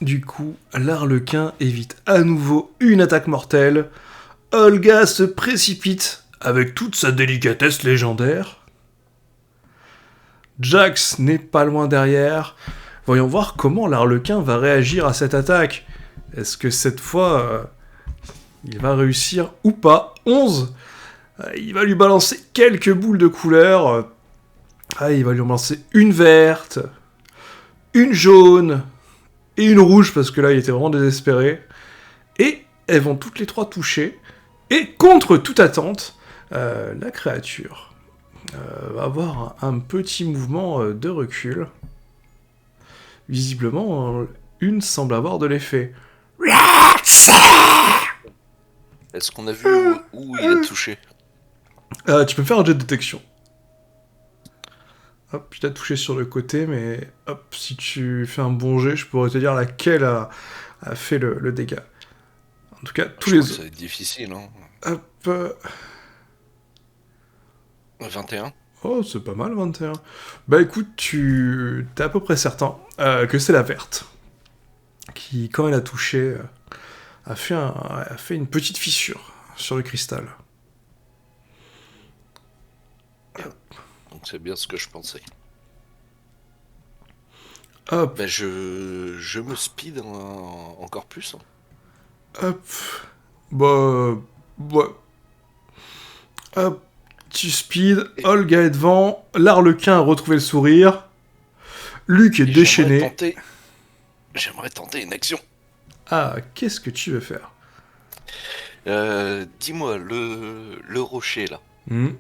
Du coup, l'Arlequin évite à nouveau une attaque mortelle. Olga se précipite avec toute sa délicatesse légendaire. Jax n'est pas loin derrière. Voyons voir comment l'Arlequin va réagir à cette attaque. Est-ce que cette fois, il va réussir ou pas? 11. Il va lui balancer quelques boules de couleur. Il va lui balancer une verte, une jaune et une rouge parce que là il était vraiment désespéré. Et elles vont toutes les trois toucher. Et contre toute attente, la créature va avoir un petit mouvement de recul. Visiblement, une semble avoir de l'effet. Est-ce qu'on a vu où il a touché? Tu peux me faire un jet de détection. Hop, je t'ai touché sur le côté, mais hop, si tu fais un bon jet, je pourrais te dire laquelle a fait le dégât. En tout cas, tous les autres. Ça va être difficile, hein. Hop. 21. Oh, c'est pas mal, 21. Bah écoute, t'es à peu près certain que c'est la verte. Qui, quand elle a touché, a fait une petite fissure sur le cristal. Donc c'est bien ce que je pensais. Hop. Bah je me speed encore plus. Hop. Bah... Ouais. Hop. Tu speed, Olga est devant, l'Arlequin a retrouvé le sourire, Luc est déchaîné. J'aimerais tenter une action. Ah, qu'est-ce que tu veux faire? Dis-moi, le rocher là, Hmm.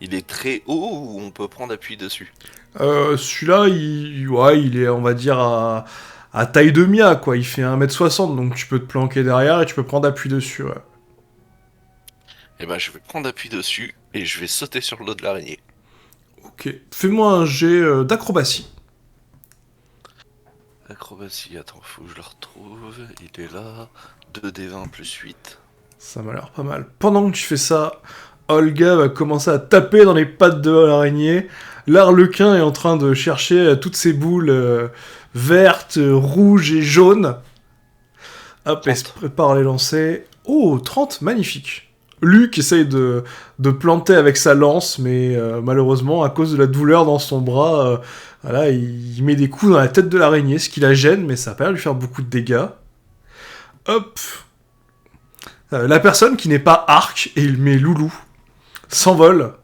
il est très haut ou on peut prendre appui dessus? Celui-là, il est, on va dire, à taille de Mia, quoi. Il fait 1m60, donc tu peux te planquer derrière et tu peux prendre appui dessus, ouais. Eh ben je vais prendre appui dessus et je vais sauter sur le dos de l'araignée. Ok. Fais-moi un jet d'acrobatie. Acrobatie, attends, faut que je le retrouve. Il est là. 2d20 plus 8. Ça m'a l'air pas mal. Pendant que tu fais ça, Olga va commencer à taper dans les pattes de l'araignée. L'Arlequin est en train de chercher toutes ces boules vertes, rouges et jaunes. Hop, elle se prépare à les lancer. Oh, 30, magnifique. Luc essaye de planter avec sa lance, mais malheureusement, à cause de la douleur dans son bras, voilà, il met des coups dans la tête de l'araignée, ce qui la gêne, mais ça a pas l'air de lui faire beaucoup de dégâts. Hop. La personne qui n'est pas Arc, et il met Loulou, s'envole.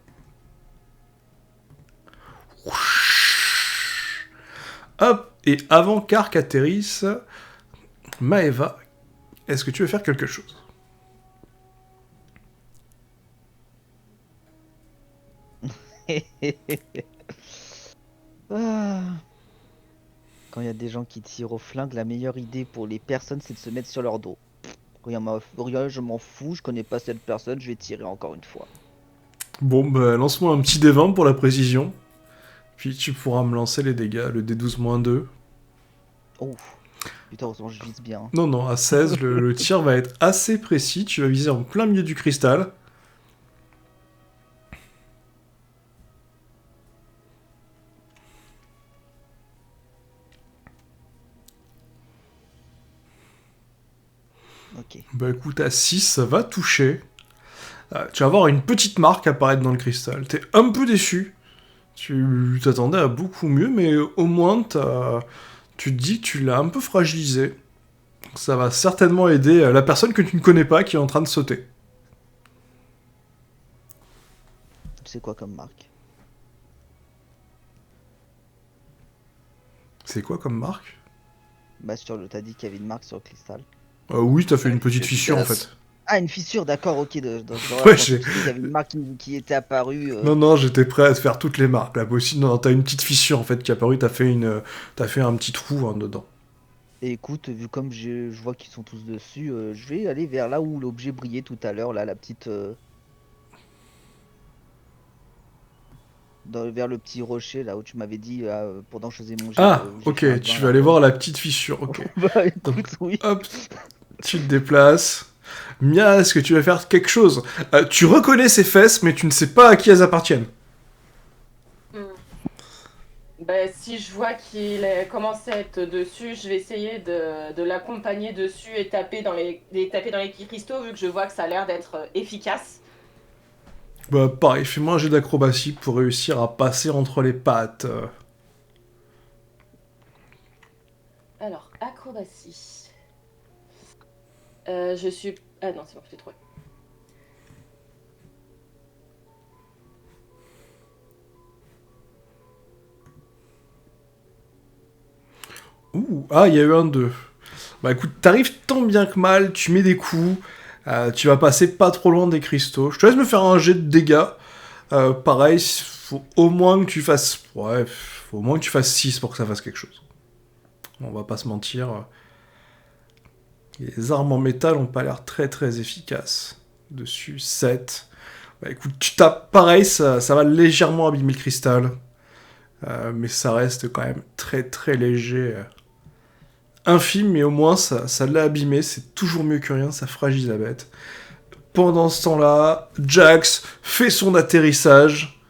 Hop, et avant qu'Arc atterrisse, Maeva, est-ce que tu veux faire quelque chose? Quand il y a des gens qui tirent au flingue, la meilleure idée pour les personnes, c'est de se mettre sur leur dos. Rien, je m'en fous, je connais pas cette personne, je vais tirer encore une fois. Bon, bah, lance-moi un petit D20 pour la précision. Puis tu pourras me lancer les dégâts, le D12-2. Oh, putain, heureusement je vise bien. Non, non, à 16, le tir va être assez précis. Tu vas viser en plein milieu du cristal. Ok. Bah écoute, à 6, ça va toucher. Tu vas voir une petite marque apparaître dans le cristal. T'es un peu déçu. Tu t'attendais à beaucoup mieux, mais au moins tu te dis que tu l'as un peu fragilisé. Donc ça va certainement aider la personne que tu ne connais pas qui est en train de sauter. C'est quoi comme marque? C'est quoi comme marque? Bah t'as dit qu'il y avait une marque sur le cristal. Oui, t'as fait une petite fissure en fait. Ah, une fissure, d'accord, ok. Ouais, il y avait une marque qui était apparue. Non, j'étais prêt à te faire toutes les marques. Là, aussi, non, t'as une petite fissure en fait qui est apparue, t'as fait un petit trou dedans. Et écoute, vu comme je vois qu'ils sont tous dessus, je vais aller vers là où l'objet brillait tout à l'heure, là, la petite. Vers le petit rocher, là où tu m'avais dit pendant que je faisais mon jet. Ah, ok, tu vas aller voir la petite fissure, ok. Bah écoute, donc, oui. Hop, tu te déplaces. Mia, est-ce que tu vas faire quelque chose? Tu reconnais ces fesses, mais tu ne sais pas à qui elles appartiennent. Bah, si je vois commence à être dessus, je vais essayer de l'accompagner dessus et taper dans les cristaux, vu que je vois que ça a l'air d'être efficace. Bah pareil, fais-moi un jet d'acrobatie pour réussir à passer entre les pattes. Alors, acrobatie. Je suis... Ah non, c'est bon, je l'ai trouvé. Ouh, ah, il y a eu un 2. Bah écoute, t'arrives tant bien que mal, tu mets des coups, tu vas passer pas trop loin des cristaux. Je te laisse me faire un jet de dégâts. Pareil, faut au moins que tu fasses... Ouais, faut au moins que tu fasses 6 pour que ça fasse quelque chose. On va pas se mentir. Les armes en métal ont pas l'air très très efficaces. Dessus, 7. Bah écoute, tu tapes pareil, ça va légèrement abîmer le cristal. Mais ça reste quand même très très léger. Infime, mais au moins ça l'a abîmé. C'est toujours mieux que rien, ça fragilise la bête. Pendant ce temps-là, Jax fait son atterrissage.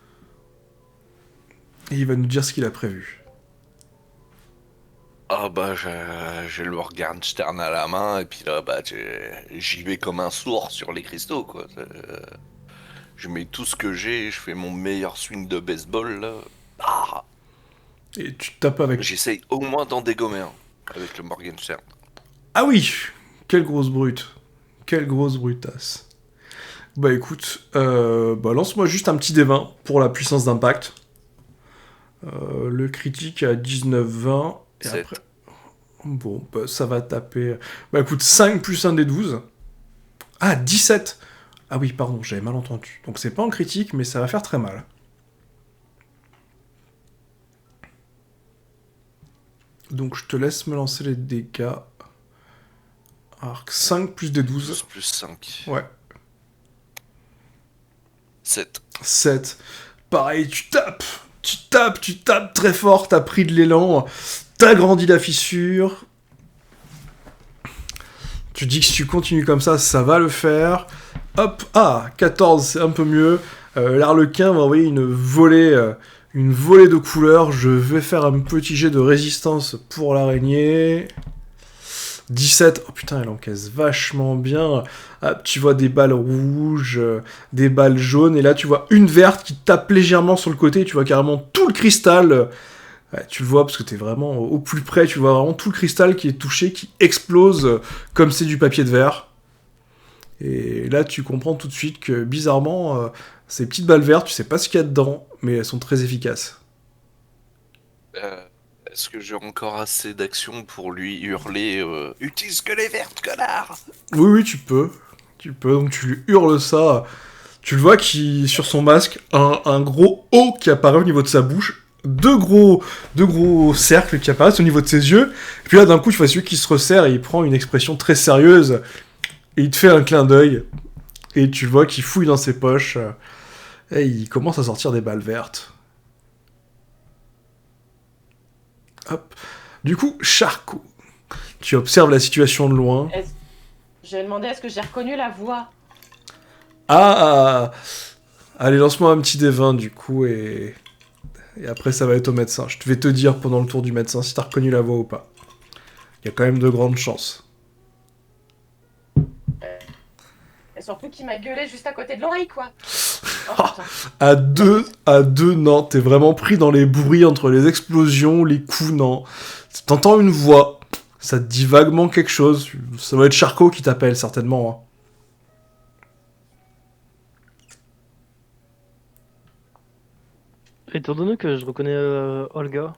Et il va nous dire ce qu'il a prévu. Ah bah j'ai le Morgenstern à la main et puis là bah j'y vais comme un sourd sur les cristaux quoi. Je mets tout ce que j'ai, je fais mon meilleur swing de baseball là. Ah, Et tu tapes avec... j'essaye au moins d'en dégommer un avec le Morgenstern. Ah oui. Quelle grosse brute. Quelle grosse brutasse. Bah écoute, bah lance-moi juste un petit D20 pour la puissance d'impact. Le critique à 19-20. Et 7. après... Bon, bah, ça va taper... Bah écoute, 5 plus 1 des 12. Ah, 17. Ah oui, pardon, j'avais mal entendu. Donc c'est pas en critique, mais ça va faire très mal. Donc je te laisse me lancer les dégâts. Alors 5 plus des 12 12. plus 5. Ouais. 7. 7. Pareil, tu tapes très fort, t'as pris de l'élan, t'as grandi la fissure. Tu dis que si tu continues comme ça va le faire. Hop, ah, 14, c'est un peu mieux. L'arlequin va envoyer une volée de couleurs. Je vais faire un petit jet de résistance pour l'araignée. 17, oh putain, elle encaisse vachement bien. Ah, tu vois des balles rouges, des balles jaunes, et là tu vois une verte qui tape légèrement sur le côté, tu vois carrément tout le cristal. Ouais, tu le vois parce que t'es vraiment au plus près, tu vois vraiment tout le cristal qui est touché, qui explose comme c'est du papier de verre. Et là tu comprends tout de suite que bizarrement, ces petites balles vertes, tu sais pas ce qu'il y a dedans, mais elles sont très efficaces. Est-ce que j'ai encore assez d'action pour lui hurler utilise que les vertes, connard! Oui, oui, tu peux. Tu peux, donc tu lui hurles ça. Tu le vois qui, sur son masque, un gros O qui apparaît au niveau de sa bouche, deux gros cercles qui apparaissent au niveau de ses yeux, et puis là d'un coup tu vois celui qui se resserre et il prend une expression très sérieuse, et il te fait un clin d'œil, et tu le vois qu'il fouille dans ses poches, et il commence à sortir des balles vertes. Hop. Du coup, Charcot, tu observes la situation de loin. Est-ce- Je vais demander est-ce que j'ai reconnu la voix. Ah, allez, lance-moi un petit D20 du coup, et après ça va être au médecin. Je vais te dire pendant le tour du médecin si t'as reconnu la voix ou pas. Il y a quand même de grandes chances. Et surtout qu'il m'a gueulé juste à côté de l'oreille, quoi. Oh, Ah, putain. à deux, non. T'es vraiment pris dans les bruits entre les explosions, les coups, non. T'entends une voix. Ça te dit vaguement quelque chose. Ça doit être Charcot qui t'appelle, certainement. Hein. Étant donné que je reconnais Olga,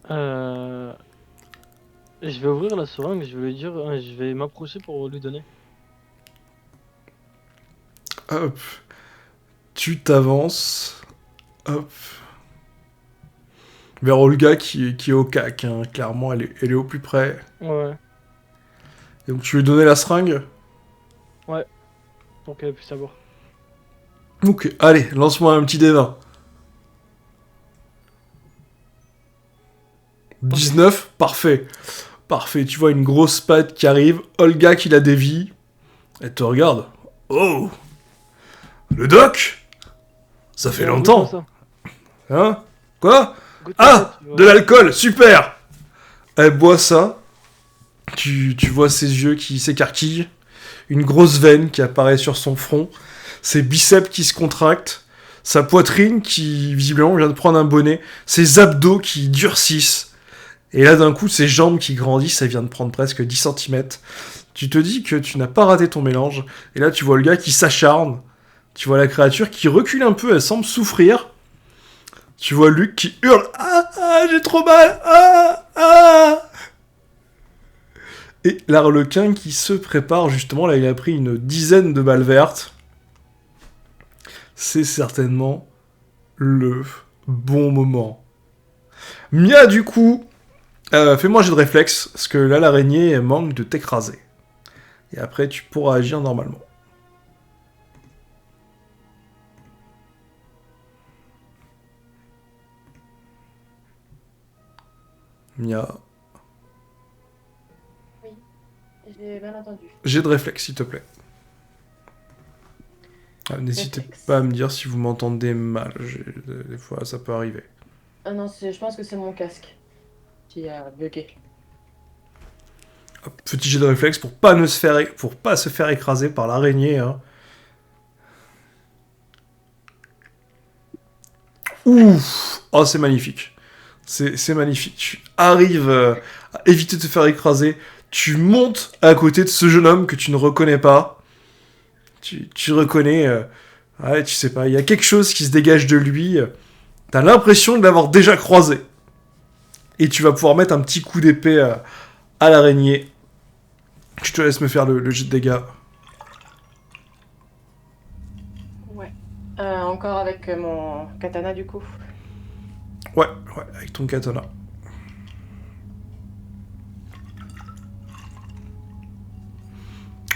euh, je vais ouvrir la seringue, je vais lui dire, je vais m'approcher pour lui donner. Hop. Tu t'avances. Hop. Vers Olga qui est au cac. Hein. Clairement, elle est au plus près. Ouais, Et donc tu lui donnais la seringue. pour qu'elle puisse savoir. Ok, allez, lance-moi un petit D20. 19, parfait. Parfait, tu vois une grosse patte qui arrive, Olga qui la dévie. Elle te regarde. Oh, le doc. Ça fait Oui, comme longtemps, ça. hein? Quoi? Goûte Ah! peut-être, De l'alcool! Super! Elle boit ça. Tu vois ses yeux qui s'écarquillent. Une grosse veine qui apparaît sur son front. Ses biceps qui se contractent. Sa poitrine qui, visiblement, vient de prendre un bonnet. Ses abdos qui durcissent. Et là, d'un coup, ses jambes qui grandissent. Elle vient de prendre presque 10 centimètres. Tu te dis que tu n'as pas raté ton mélange. Et là, tu vois le gars qui s'acharne. Tu vois la créature qui recule un peu. Elle semble souffrir. Tu vois Luc qui hurle. Ah, ah, j'ai trop mal. Ah, ah. Et l'arlequin qui se prépare, justement, là, il a pris une dizaine de balles vertes. C'est certainement le bon moment. Mia, du coup, fais-moi un jet de réflexe, parce que là, l'araignée elle manque de t'écraser. Et après, tu pourras agir normalement. Mia, J'ai bien entendu. jet de réflexe, s'il te plaît. Ah, n'hésitez Réflexe. pas à me dire si vous m'entendez mal. Des fois, ça peut arriver. Ah non, je pense que c'est mon casque qui a bugué. Hop, petit jet de réflexe pour pas se faire écraser par l'araignée. Hein. Ouf! Oh, c'est magnifique. C'est magnifique. Tu arrives à éviter de te faire écraser. Tu montes à côté de ce jeune homme que tu ne reconnais pas. Tu reconnais... ouais, tu sais pas, il y a quelque chose qui se dégage de lui. T'as l'impression de l'avoir déjà croisé. Et tu vas pouvoir mettre un petit coup d'épée à l'araignée. Je te laisse me faire le jet de dégâts. Ouais. Encore avec mon katana du coup. Ouais, avec ton katana.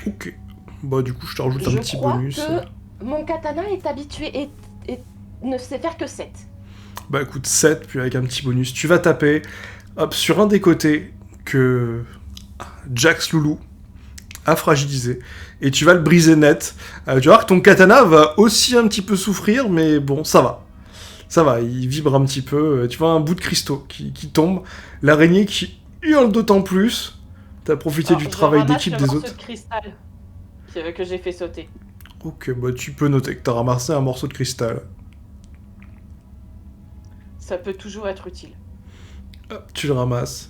Ok. Bah du coup, je te rajoute un Je petit crois bonus. que mon katana est habitué et ne sait faire que 7. Bah écoute, 7, puis avec un petit bonus. Tu vas taper, hop, sur un des côtés que Jax Loulou a fragilisé. Et tu vas le briser net. Tu vas voir que ton katana va aussi un petit peu souffrir, mais bon, ça va. Ça va, il vibre un petit peu. Tu vois un bout de cristaux qui tombe. L'araignée qui hurle d'autant plus. T'as profité du travail d'équipe des autres. Je ramasse le morceau de cristal que j'ai fait sauter. Ok, bah tu peux noter que t'as ramassé un morceau de cristal. Ça peut toujours être utile. Hop, tu le ramasses.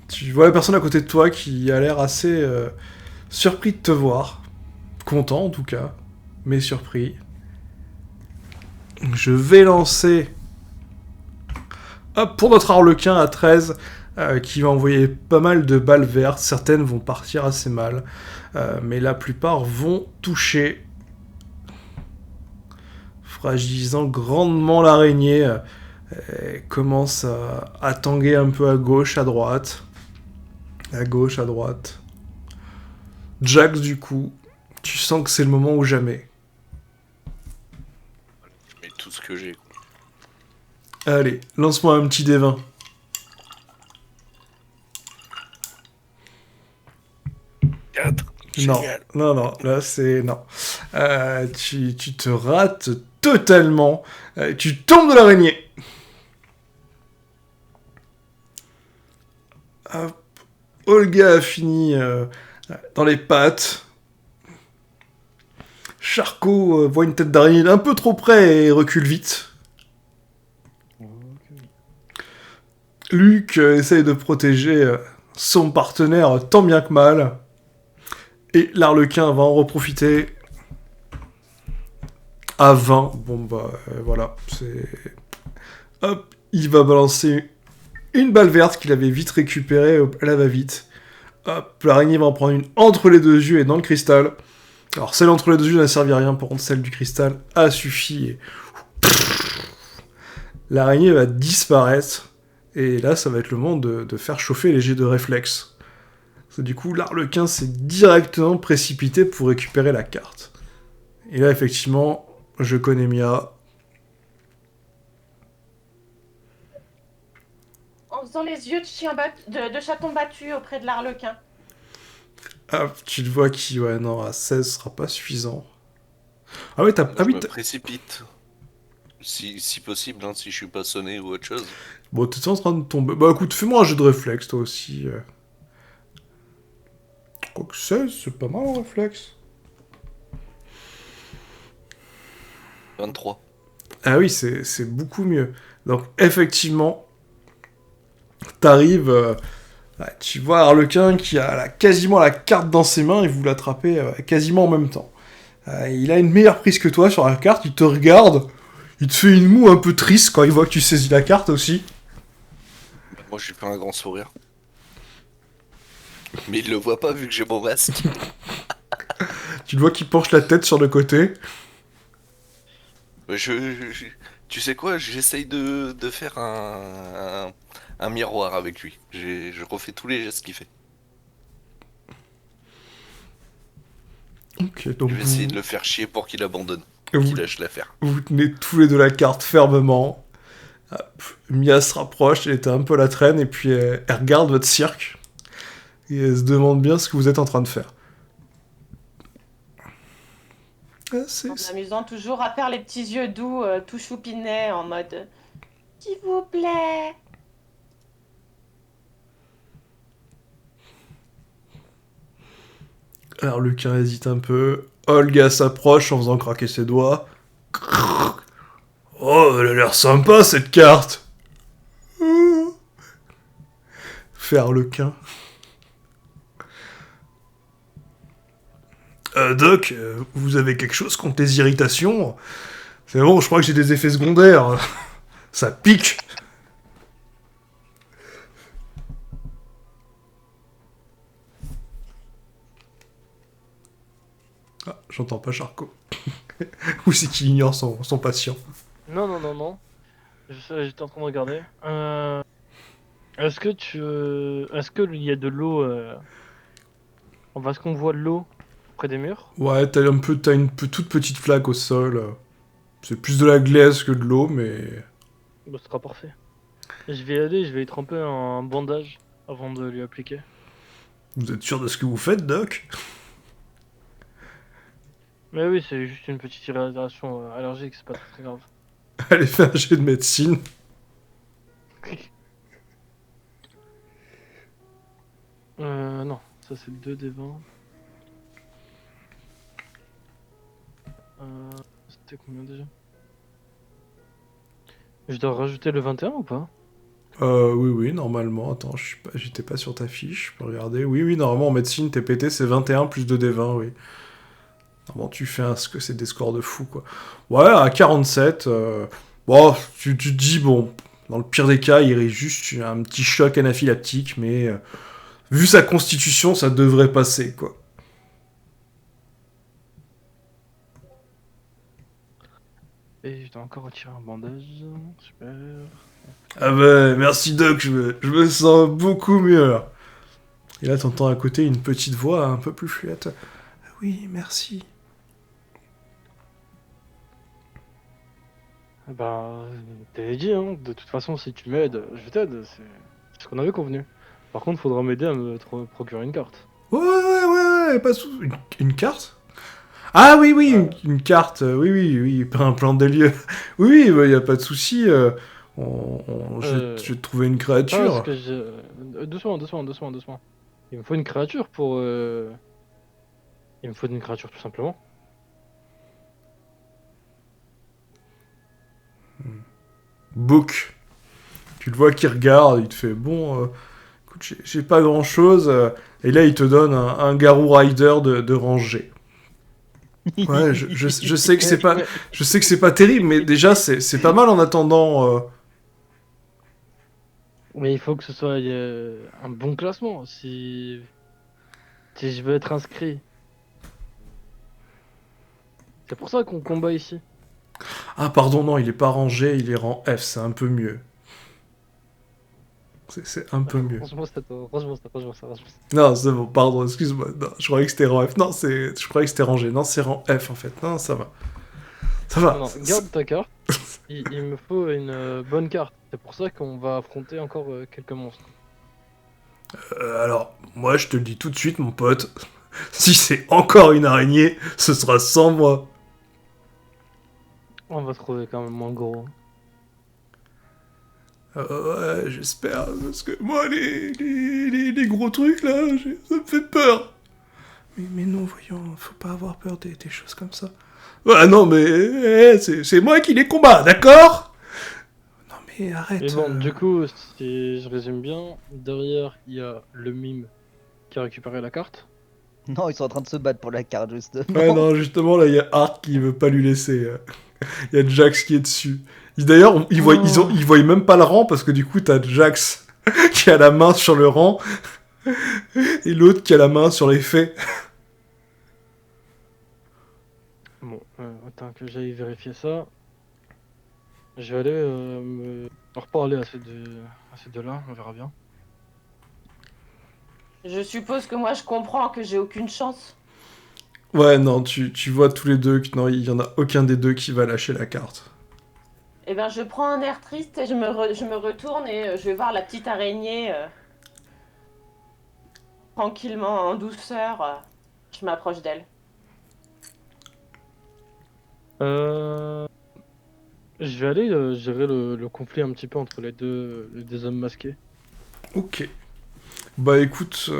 Tu vois la personne à côté de toi qui a l'air assez surpris de te voir. Content en tout cas, mais surpris. Je vais lancer... Hop, pour notre harlequin à 13, qui va envoyer pas mal de balles vertes. Certaines vont partir assez mal, mais la plupart vont toucher, fragilisant grandement l'araignée. Elle commence à tanguer un peu à gauche, à droite. À gauche, à droite. Jax, du coup, tu sens que c'est le moment ou jamais. Je mets tout ce que j'ai. Allez, lance-moi un petit D20. Non, Génial. non, là c'est... Non. Tu te rates totalement. Tu tombes de l'araignée. Hop. Olga a fini dans les pattes. Charcot voit une tête d'araignée un peu trop près et recule vite. Luc essaye de protéger son partenaire tant bien que mal. Et l'arlequin va en reprofiter à 20. Bon bah voilà, c'est... Hop, il va balancer une balle verte qu'il avait vite récupérée, elle va vite. Hop, l'araignée va en prendre une entre les deux yeux et dans le cristal. Alors celle entre les deux yeux n'a servi à rien, par contre celle du cristal a suffi. Et... l'araignée va disparaître. Et là, ça va être le moment de faire chauffer les jets de réflexe. Du coup, l'arlequin s'est directement précipité pour récupérer la carte. Et là, effectivement, je connais Mia. En faisant les yeux de chaton battu auprès de l'arlequin. Ah, tu le vois qui... Ouais, non, à 16, ce sera pas suffisant. Ah ouais, t'as... Ah Je oui, me t'as... précipite. Si possible, hein, si je suis pas sonné ou autre chose. Bon, t'es en train de tomber. Bah écoute, fais-moi un jeu de réflexe, toi aussi. Je crois que 16, c'est pas mal en réflexe. 23. Ah oui, c'est beaucoup mieux. Donc, effectivement, t'arrives, tu vois Harlequin qui a quasiment la carte dans ses mains et vous l'attrapez quasiment en même temps. Il a une meilleure prise que toi sur la carte, il te regarde, il te fait une moue un peu triste quand il voit que tu saisis la carte aussi. Moi, je lui fais un grand sourire. Mais il le voit pas vu que j'ai mon masque. Tu le vois qu'il penche la tête sur le côté. Tu sais quoi, j'essaye de faire un miroir avec lui. Je refais tous les gestes qu'il fait. Ok, donc Je vais essayer de le faire chier pour qu'il abandonne. vous, Qu'il lâche l'affaire. vous tenez tous les deux la carte fermement. Hop, Mia se rapproche, elle était un peu à la traîne, et puis elle regarde votre cirque. Et elle se demande bien ce que vous êtes en train de faire. Ah, En m'amusant toujours à faire les petits yeux doux, tout choupinets, en mode s'il vous plaît. Alors Lucas hésite un peu. Olga s'approche en faisant craquer ses doigts. Oh, elle a l'air sympa cette carte. Fait Harlequin. Doc, vous avez quelque chose contre les irritations? C'est bon, je crois que j'ai des effets secondaires. Ça pique. Ah, j'entends pas Charcot. Ou c'est qu'il ignore son patient? Non, non, non, non. J'étais en train de regarder. Est-ce que Est-ce qu'il y a de l'eau Enfin, est-ce qu'on voit de l'eau près des murs? Ouais, t'as une toute petite flaque au sol. C'est plus de la glace que de l'eau, mais... Bah, ce sera parfait. Je vais y aller, je vais y tremper un bandage avant de lui appliquer. Vous êtes sûr de ce que vous faites, Doc? Mais oui, c'est juste une petite irritation allergique, c'est pas très grave. Allez, fais un jet de médecine. Non, ça c'est le 2 des 20. C'était combien déjà? Je dois rajouter le 21 ou pas? Oui, normalement. Attends, j'étais pas sur ta fiche, je peux regarder. Oui, normalement en médecine, tes PT c'est 21 plus 2d20, oui. Normalement, tu fais ce que c'est des scores de fou, quoi. Ouais, à 47, bon, tu te dis, bon, dans le pire des cas, il y aurait juste un petit choc anaphylactique, mais vu sa constitution, ça devrait passer, quoi. Et je dois encore retirer un bandage. Super. Ah bah, merci Doc, je me sens beaucoup mieux, là. Et là, t'entends à côté une petite voix un peu plus fluette. Ah oui, merci. Bah, t'avais dit, hein. De toute façon, si tu m'aides, je t'aide. C'est ce qu'on avait convenu. Par contre, faudra m'aider à me procurer une carte. Ouais, pas sous... Une carte? Ah oui, une carte, oui, un plan des lieux. Oui, bah, y a pas de souci, je vais te trouver une créature. Parce que doucement. Il me faut une créature pour... Il me faut une créature, tout simplement. Book. Tu le vois qui regarde, il te fait, bon, écoute, j'ai pas grand-chose, et là, il te donne un Garou Rider de rangée. Ouais, je sais que c'est pas... Je sais que c'est pas terrible, mais déjà, c'est pas mal en attendant... Mais il faut que ce soit un bon classement, si je veux être inscrit. C'est pour ça qu'on combat ici. Ah, pardon, non, il est pas rangé, il est rang F, c'est un peu mieux. C'est un peu mieux. Franchement, ça. Non, c'est bon, pardon, excuse-moi. Non, je croyais que c'était rang F. Non, je croyais que c'était rangé. Non, c'est rang F, en fait. Non, ça va. Ça va. Non, garde ta carte. Il me faut une bonne carte. C'est pour ça qu'on va affronter encore quelques monstres. Alors, moi, je te le dis tout de suite, mon pote. Si c'est encore une araignée, ce sera sans moi. On va trouver quand même moins gros. Ouais, j'espère, parce que moi, les gros trucs, là, ça me fait peur. Mais non, voyons, faut pas avoir peur des choses comme ça. Ah non, mais c'est moi qui les combats, d'accord? Non, mais arrête. Et bon, du coup, si je résume bien, derrière, il y a le mime qui a récupéré la carte. Non, ils sont en train de se battre pour la carte, justement. Ouais, non, justement, là, il y a Ark qui veut pas lui laisser. Il y a Jax qui est dessus. D'ailleurs, ils voient même pas le rang, parce que du coup, t'as Jax qui a la main sur le rang, et l'autre qui a la main sur les faits. Bon, attends que j'aille vérifier ça. Je vais aller me reparler à ces deux-là, on verra bien. Je suppose que moi je comprends que j'ai aucune chance. Ouais, non, tu vois tous les deux que non, il y en a aucun des deux qui va lâcher la carte. Eh ben je prends un air triste et je me retourne et je vais voir la petite araignée tranquillement, en douceur. Je m'approche d'elle. Euh... Je vais aller gérer le conflit un petit peu entre les deux hommes masqués. Ok. Bah écoute,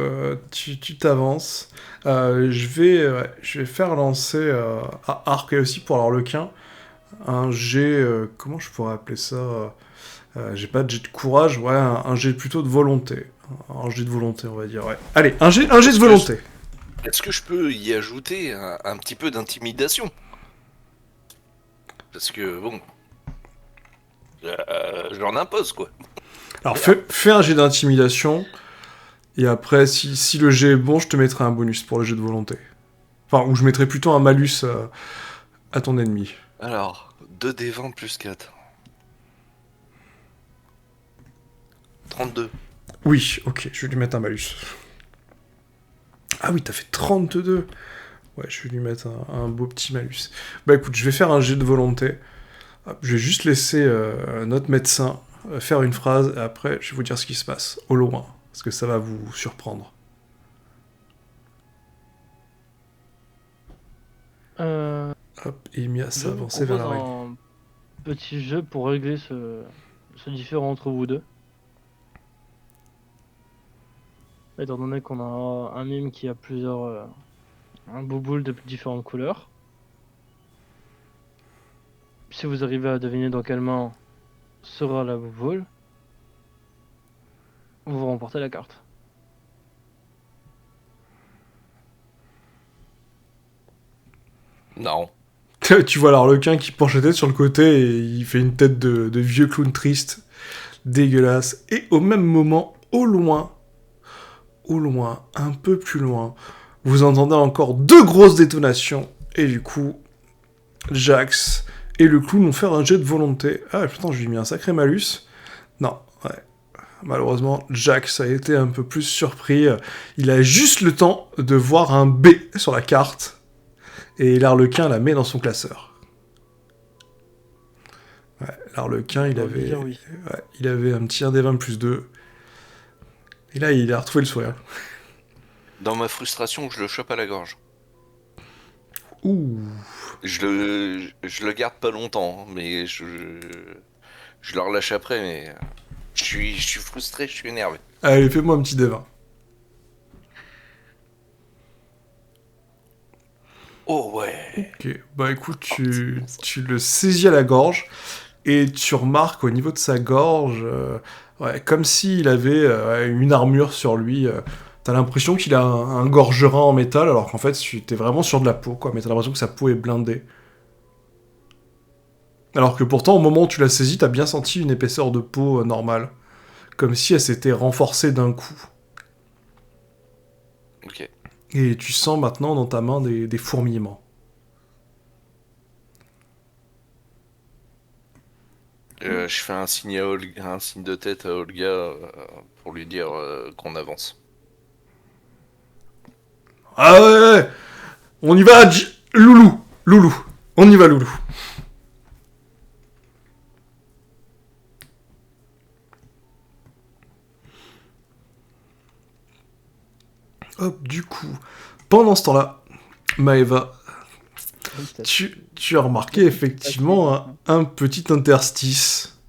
tu t'avances. Je vais faire lancer à Ark et aussi pour l'Arlequin un jet. Comment je pourrais appeler ça j'ai pas de jet de courage, ouais, un jet plutôt de volonté. Un jet de volonté, on va dire, ouais. Allez, un jet de volonté. Est-ce que je peux y ajouter un petit peu d'intimidation? Parce que bon, j'en impose quoi. Alors fais un jet d'intimidation, et après, si le jet est bon, je te mettrai un bonus pour le jet de volonté. Enfin, ou je mettrai plutôt un malus à ton ennemi. Alors, 2d20 plus 4. 32. Oui, ok, je vais lui mettre un malus. Ah oui, t'as fait 32. Ouais, je vais lui mettre un beau petit malus. Bah écoute, je vais faire un jet de volonté. Hop, je vais juste laisser notre médecin faire une phrase, et après, je vais vous dire ce qui se passe, au loin, parce que ça va vous surprendre. Euh... Hop, et Emilia Je s'est vous avancé vers propose l'araignée. un petit jeu pour régler ce différend entre vous deux. Étant donné qu'on a un mime qui a un bouboule de différentes couleurs. Si vous arrivez à deviner dans quelle main sera la bouboule, vous remportez la carte. Non. Tu vois l'Arlequin qui penche la tête sur le côté et il fait une tête de vieux clown triste, dégueulasse. Et au même moment, au loin, un peu plus loin, vous entendez encore deux grosses détonations. Et du coup, Jax et le clown vont faire un jet de volonté. Ah putain, je lui ai mis un sacré malus. Non, ouais. Malheureusement, Jax a été un peu plus surpris. Il a juste le temps de voir un B sur la carte. Et l'Arlequin la met dans son classeur. Ouais, l'Arlequin, il J'ai envie de avait, dire oui. ouais, il avait un petit 1d20 plus 2. Et là, il a retrouvé le sourire. Dans ma frustration, je le chope à la gorge. Ouh. Je le garde pas longtemps, mais je le relâche après, mais je suis frustré, je suis énervé. Allez, fais-moi un petit D20. Oh ouais. Ok, bah écoute, tu le saisis à la gorge, et tu remarques au niveau de sa gorge, ouais, comme s'il avait une armure sur lui. T'as l'impression qu'il a un gorgerin en métal, alors qu'en fait, t'es vraiment sur de la peau, quoi, mais t'as l'impression que sa peau est blindée. Alors que pourtant, au moment où tu l'as saisi, t'as bien senti une épaisseur de peau normale. Comme si elle s'était renforcée d'un coup. Ok. Et tu sens maintenant dans ta main des fourmillements. Je fais un signe à un signe de tête à Olga pour lui dire qu'on avance. Ah ouais. On y va, Loulou. Loulou. On y va, Loulou. Hop, du coup, pendant ce temps-là, Maeva, Oui, ça, Tu as remarqué effectivement un petit interstice.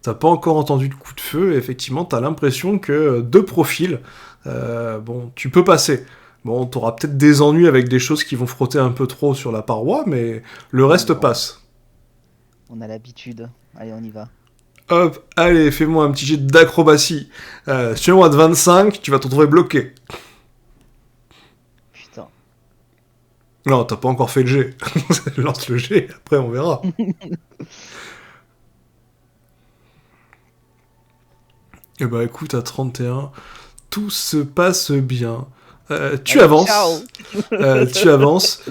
T'as pas encore entendu le coup de feu, et effectivement, t'as l'impression que de profil, bon, tu peux passer. Bon, t'auras peut-être des ennuis avec des choses qui vont frotter un peu trop sur la paroi, mais le reste Bon. passe. On a l'habitude. Allez, on y va. Hop, allez, fais-moi un petit jet d'acrobatie. Sur moi de 25, tu vas te retrouver bloqué. Putain. Non, t'as pas encore fait le jet. Lance le jet, après on verra. Eh bah écoute, à 31, tout se passe bien. Tu Allez, avances. ciao. Tu avances.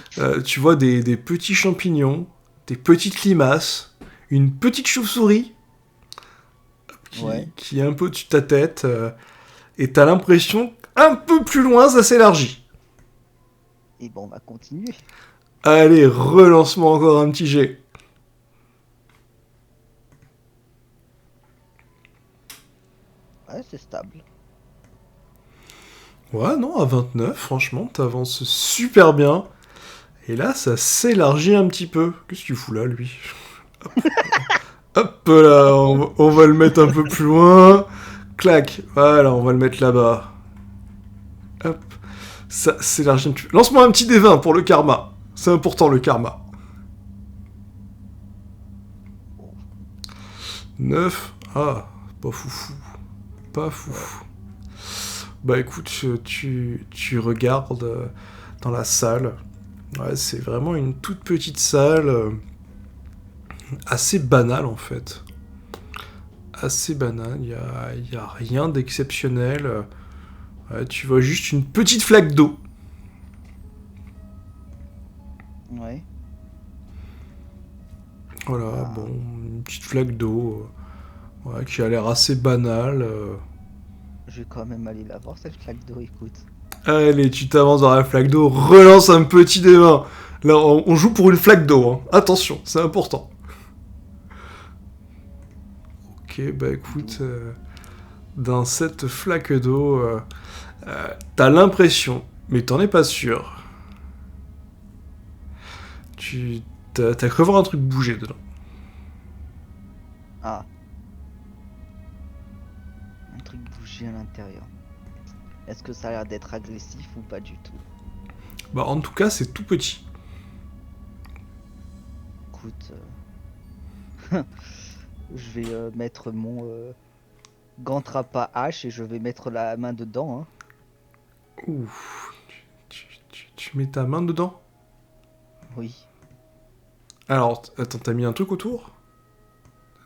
Tu vois des petits champignons, des petites limaces, une petite chauve-souris Ouais. qui est un peu au-dessus de ta tête. Et t'as l'impression qu'un peu plus loin, ça s'élargit. Et bon, on va continuer. Allez, relance-moi encore un petit jet. Ouais, c'est stable. Ouais, non, à 29, franchement, t'avances super bien. Et là, ça s'élargit un petit peu. Qu'est-ce qu'il fout là, lui? Hop là, on va le mettre un peu plus loin. Clac, voilà, on va le mettre là-bas. Hop, ça s'élargit un petit peu. Lance-moi un petit D20 pour le karma. C'est important, le karma. 9. Ah, pas foufou. Pas foufou. Bah écoute, tu regardes dans la salle. Ouais, c'est vraiment une toute petite salle, assez banale en fait. Assez banale, y a rien d'exceptionnel. Ouais, tu vois juste une petite flaque d'eau. Ouais. Voilà, Ah. bon, une petite flaque d'eau, ouais, qui a l'air assez banale. Je vais quand même aller la voir, cette flaque d'eau, écoute. Allez, tu t'avances dans la flaque d'eau, relance un petit D20. Là, on joue pour une flaque d'eau, hein. Attention, c'est important. Ok, bah écoute, dans cette flaque d'eau, t'as l'impression, mais t'en es pas sûr. T'as cru voir un truc bouger dedans. Ah. Un truc bougé à l'intérieur. Est-ce que ça a l'air d'être agressif ou pas du tout? Bah en tout cas, c'est tout petit. Écoute, je vais mettre mon gant trappa hache et je vais mettre la main dedans. Hein. Ouf. Tu mets ta main dedans? Oui, Alors, attends, t'as mis un truc autour?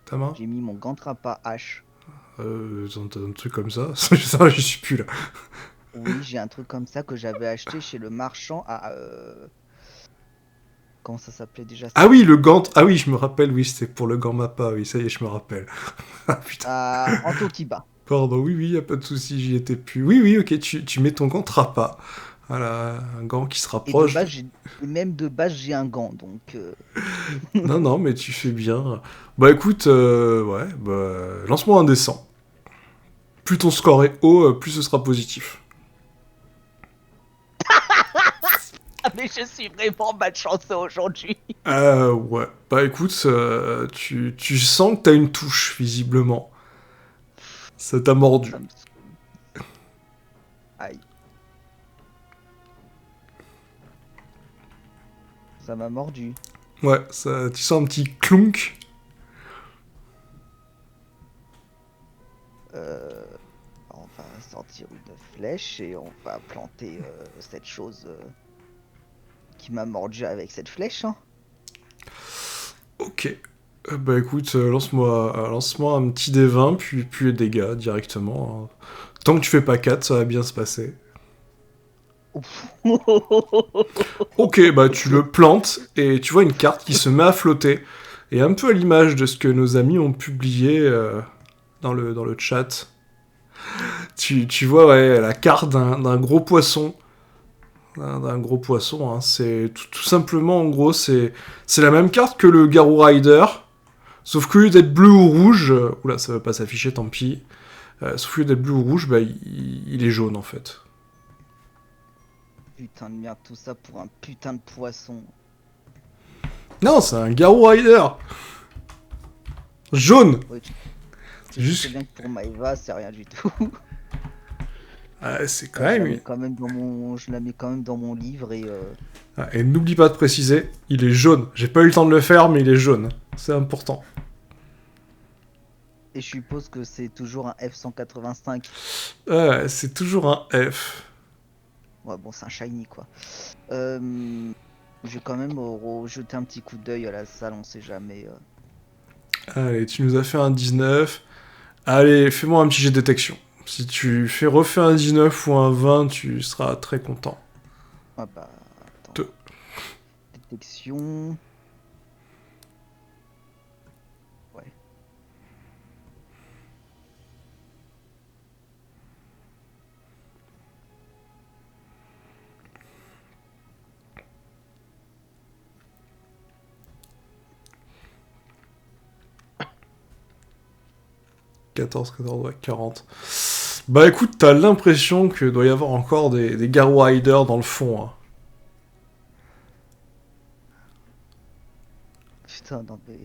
Ta main? j'ai mis mon gant trappa hache. T'as un truc comme ça? Ça, je suis plus là. Oui, j'ai un truc comme ça que j'avais acheté chez le marchand à... Comment ça s'appelait déjà ça? Ah oui, le gant. Ah oui, je me rappelle, oui, c'était pour le gant Mappa, oui, ça y est, je me rappelle. Ah putain, En Tokiba. pardon, oui, oui, y a pas de souci, j'y étais plus. Oui, oui, ok, tu mets ton gant Trappa. Voilà, un gant qui se Et rapproche. même de base, j'ai un gant, donc... Non, non, mais tu fais bien. Bah écoute, ouais, bah, lance-moi un descend. Plus ton score est haut, plus ce sera positif. Ah mais je suis vraiment malchanceux aujourd'hui. Ouais. Bah écoute, tu sens que t'as une touche, visiblement. Ça t'a mordu. Ça me saoule. Aïe. Ça m'a mordu. Ouais, ça, tu sens un petit clunk. On va sortir une flèche et on va planter cette chose qui m'a mordu avec cette flèche. Hein. Ok. Bah écoute, lance-moi un petit D20, puis les dégâts directement. Hein. Tant que tu fais pas 4, ça va bien se passer. Ok, bah tu le plantes, et tu vois une carte qui se met à flotter. Et un peu à l'image de ce que nos amis ont publié dans le chat. Tu vois, ouais, la carte d'un gros poisson. D'un gros poisson, hein. C'est tout simplement, en gros, c'est la même carte que le Garou Rider. Sauf qu'au lieu d'être bleu ou rouge, oula, ça va pas s'afficher, tant pis. Sauf qu'au lieu d'être bleu ou rouge, bah, il est jaune, en fait. Putain de merde, tout ça pour un putain de poisson. Non, c'est un Garou Rider. Jaune. Oui, C'est je juste... sais bien que pour Maeva, c'est rien du tout. Ah, c'est quand Je la même... mets quand même dans je la mets quand même dans mon livre et Ah, et n'oublie pas de préciser, il est jaune. J'ai pas eu le temps de le faire, mais il est jaune. C'est important. je suppose que c'est toujours un F185. C'est toujours un F. Ouais, bon, c'est un shiny quoi. Je vais quand même jeter un petit coup d'œil à la salle, on sait jamais. Allez, tu nous as fait un 19. Allez, fais-moi un petit jet de détection. Si tu refais un 19 ou un 20, tu seras très content. Ah bah, attends. Deux. Détection. Ouais. « 14, ouais, 40. Bah écoute, t'as l'impression que doit y avoir encore des Garou Riders dans le fond. Hein. Putain, non mais.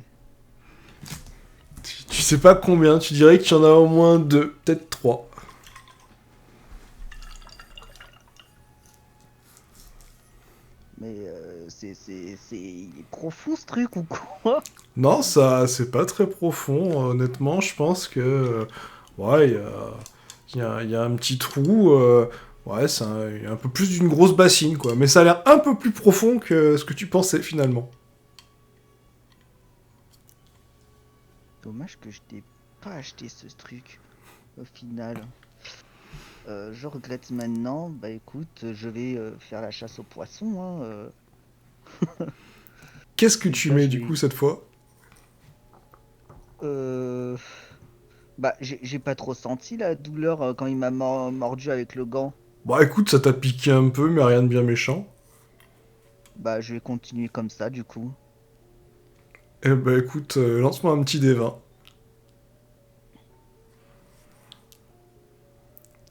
Tu sais pas combien, tu dirais qu'il y en a au moins 2, peut-être 3. Mais il est profond ce truc ou quoi? Non, ça, c'est pas très profond. Honnêtement, je pense que... ouais, il y a un petit trou. Ouais, il y a un peu plus d'une grosse bassine, quoi. Mais ça a l'air un peu plus profond que ce que tu pensais, finalement. Dommage que je t'ai pas acheté ce truc au final. Je regrette maintenant. Bah écoute, je vais faire la chasse aux poissons. Qu'est-ce que Comme tu ça, mets, je du vais- coup, cette fois? Euh, Bah j'ai pas trop senti la douleur quand il m'a mordu avec le gant. Bah écoute, ça t'a piqué un peu, mais rien de bien méchant. Bah je vais continuer comme ça du coup. Eh bah écoute, lance-moi un petit D20.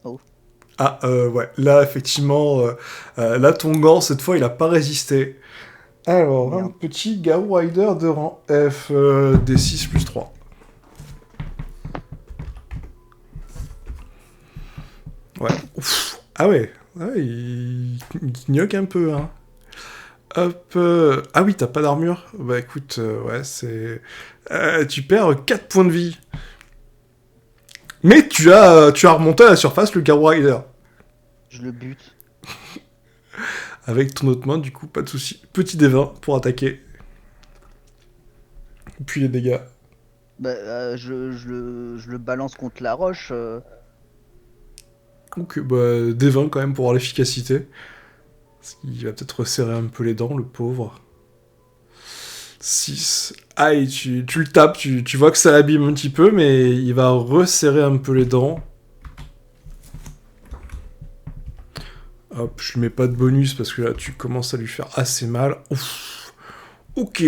Oh. Ah, ouais, là, effectivement, là, ton gant, cette fois, il a pas résisté. Alors, un Merde. petit Garou Rider de rang F, D6 plus 3. Ouais. Ouf. Ah ouais, ouais il gnoque un peu, hein. Hop. Ah oui, t'as pas d'armure? Bah écoute, ouais, c'est... tu perds 4 points de vie. Mais tu as remonté à la surface le Garou Rider. Je le bute. Avec ton autre main, du coup, pas de souci. Petit D20 pour attaquer. Puis les dégâts. Bah je le balance contre la roche. Donc, bah, D20 quand même pour avoir l'efficacité. Il va peut-être resserrer un peu les dents, le pauvre. 6. Aïe, tu le tapes, tu vois que ça l'abîme un petit peu, mais il va resserrer un peu les dents. Hop, je lui mets pas de bonus parce que là, tu commences à lui faire assez mal. Ouf. Ok.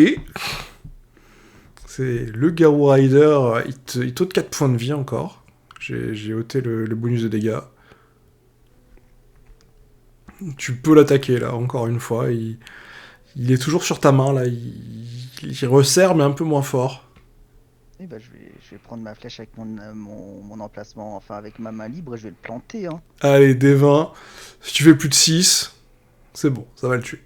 C'est le Garou Rider, il t'ôte 4 points de vie encore. J'ai ôté le bonus de dégâts. Tu peux l'attaquer là, encore une fois. Il est toujours sur ta main là. Il resserre, mais un peu moins fort. Et bah je vais prendre ma flèche avec mon emplacement, enfin avec ma main libre et je vais le planter. Hein. Allez, D20. Si tu fais plus de 6, c'est bon, ça va le tuer.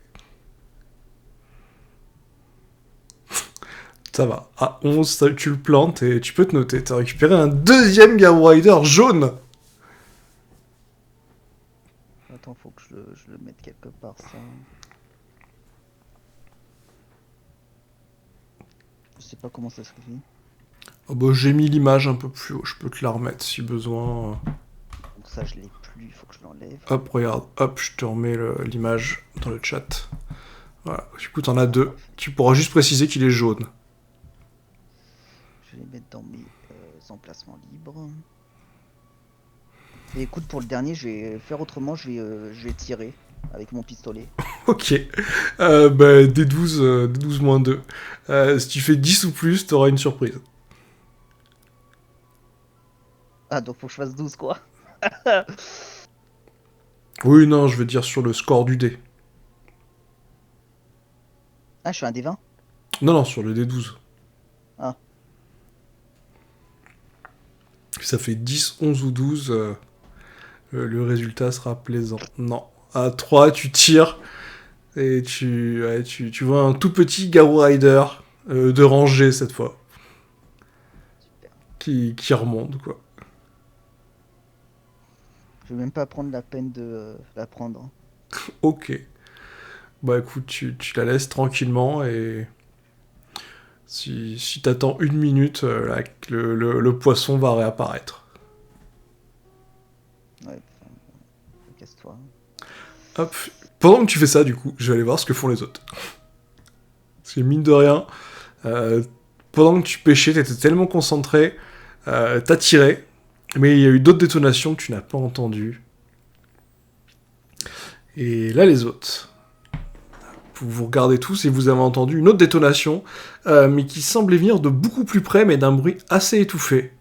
Ça va. À 11, tu le plantes et tu peux te noter. T'as récupéré un deuxième Garou Rider jaune. Attends, faut que je le mette quelque part ça. Je sais pas comment ça se fait. Oh bah, j'ai mis l'image un peu plus haut, je peux te la remettre si besoin. Donc ça je l'ai plus, il faut que je l'enlève. Hop, regarde, hop, je te remets l'image dans le chat. Voilà, du coup t'en as deux. Tu pourras juste préciser qu'il est jaune. Je vais les mettre dans mes emplacements libres. Et écoute, pour le dernier, je vais faire autrement, je vais tirer avec mon pistolet. Ok. Bah, D12, D12-2. Si tu fais 10 ou plus, t'auras une surprise. Ah, donc faut que je fasse 12 quoi. Oui, non, je veux dire sur le score du dé. Ah, je suis un D20. Non, non, sur le D12. Ah. Ça fait 10, 11 ou 12. Le résultat sera plaisant. Non. À 3, tu tires. Et tu vois un tout petit Garou Rider. De rangée cette fois. Super. Qui remonte, quoi. Je vais même pas prendre la peine de la prendre. Ok. Bah écoute, tu la laisses tranquillement et si t'attends 1 minute, là, le poisson va réapparaître. Ouais, enfin, casse-toi. Hop. Pendant que tu fais ça, du coup, je vais aller voir ce que font les autres. Parce que mine de rien, pendant que tu pêchais, t'étais tellement concentré, t'as tiré, mais il y a eu d'autres détonations que tu n'as pas entendues. Et là, les autres. Vous regardez tous et vous avez entendu une autre détonation, mais qui semblait venir de beaucoup plus près, mais d'un bruit assez étouffé.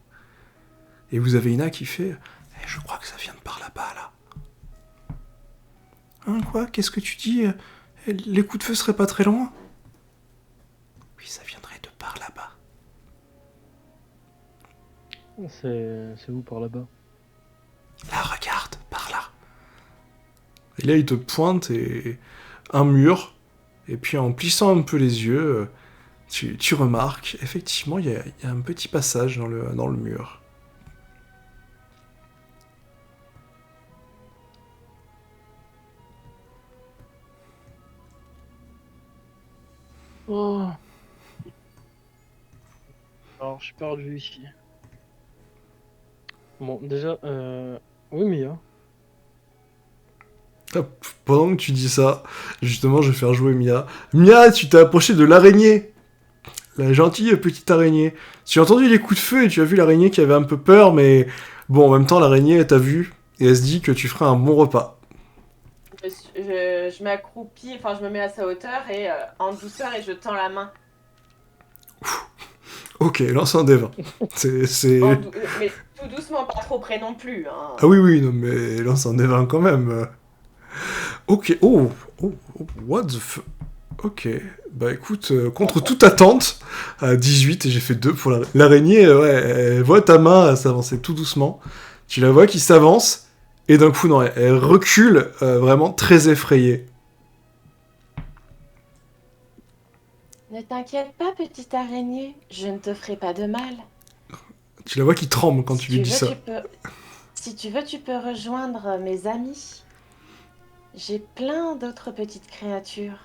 Et vous avez Ina qui fait « Je crois que ça vient de par là-bas, là. » Hein, quoi? Qu'est-ce que tu dis? Les coups de feu seraient pas très loin? Oui, ça viendrait de par là-bas. C'est où par là-bas? Là, regarde, par là. Et là, il te pointe et un mur. Et puis, en plissant un peu les yeux, tu remarques, effectivement, il y a un petit passage dans le mur. Oh. Alors, je suis perdu ici. Bon, déjà, oui, Mia. Hop, pendant que tu dis ça, justement, je vais faire jouer Mia. Mia, tu t'es approché de l'araignée. La gentille petite araignée. Tu as entendu les coups de feu et tu as vu l'araignée qui avait un peu peur, mais bon, en même temps, l'araignée, elle t'a vu et elle se dit que tu feras un bon repas. Je m'accroupis, enfin je me mets à sa hauteur et en douceur et je tends la main. Ok, lance un des 20. C'est... Mais tout doucement, pas trop près non plus. Hein. Ah oui, oui, non, mais lance un des 20 quand même. Ok, oh, what the fuck. Ok, bah écoute, contre toute attente, à 18, et j'ai fait 2 pour l'araignée, ouais, elle voit ta main s'avancer tout doucement, tu la vois qui s'avance, et d'un coup, non, elle recule, vraiment très effrayée. Ne t'inquiète pas, petite araignée, je ne te ferai pas de mal. Tu la vois qui tremble quand Si tu lui tu dis veux, ça. Si tu veux, tu peux rejoindre mes amis. J'ai plein d'autres petites créatures.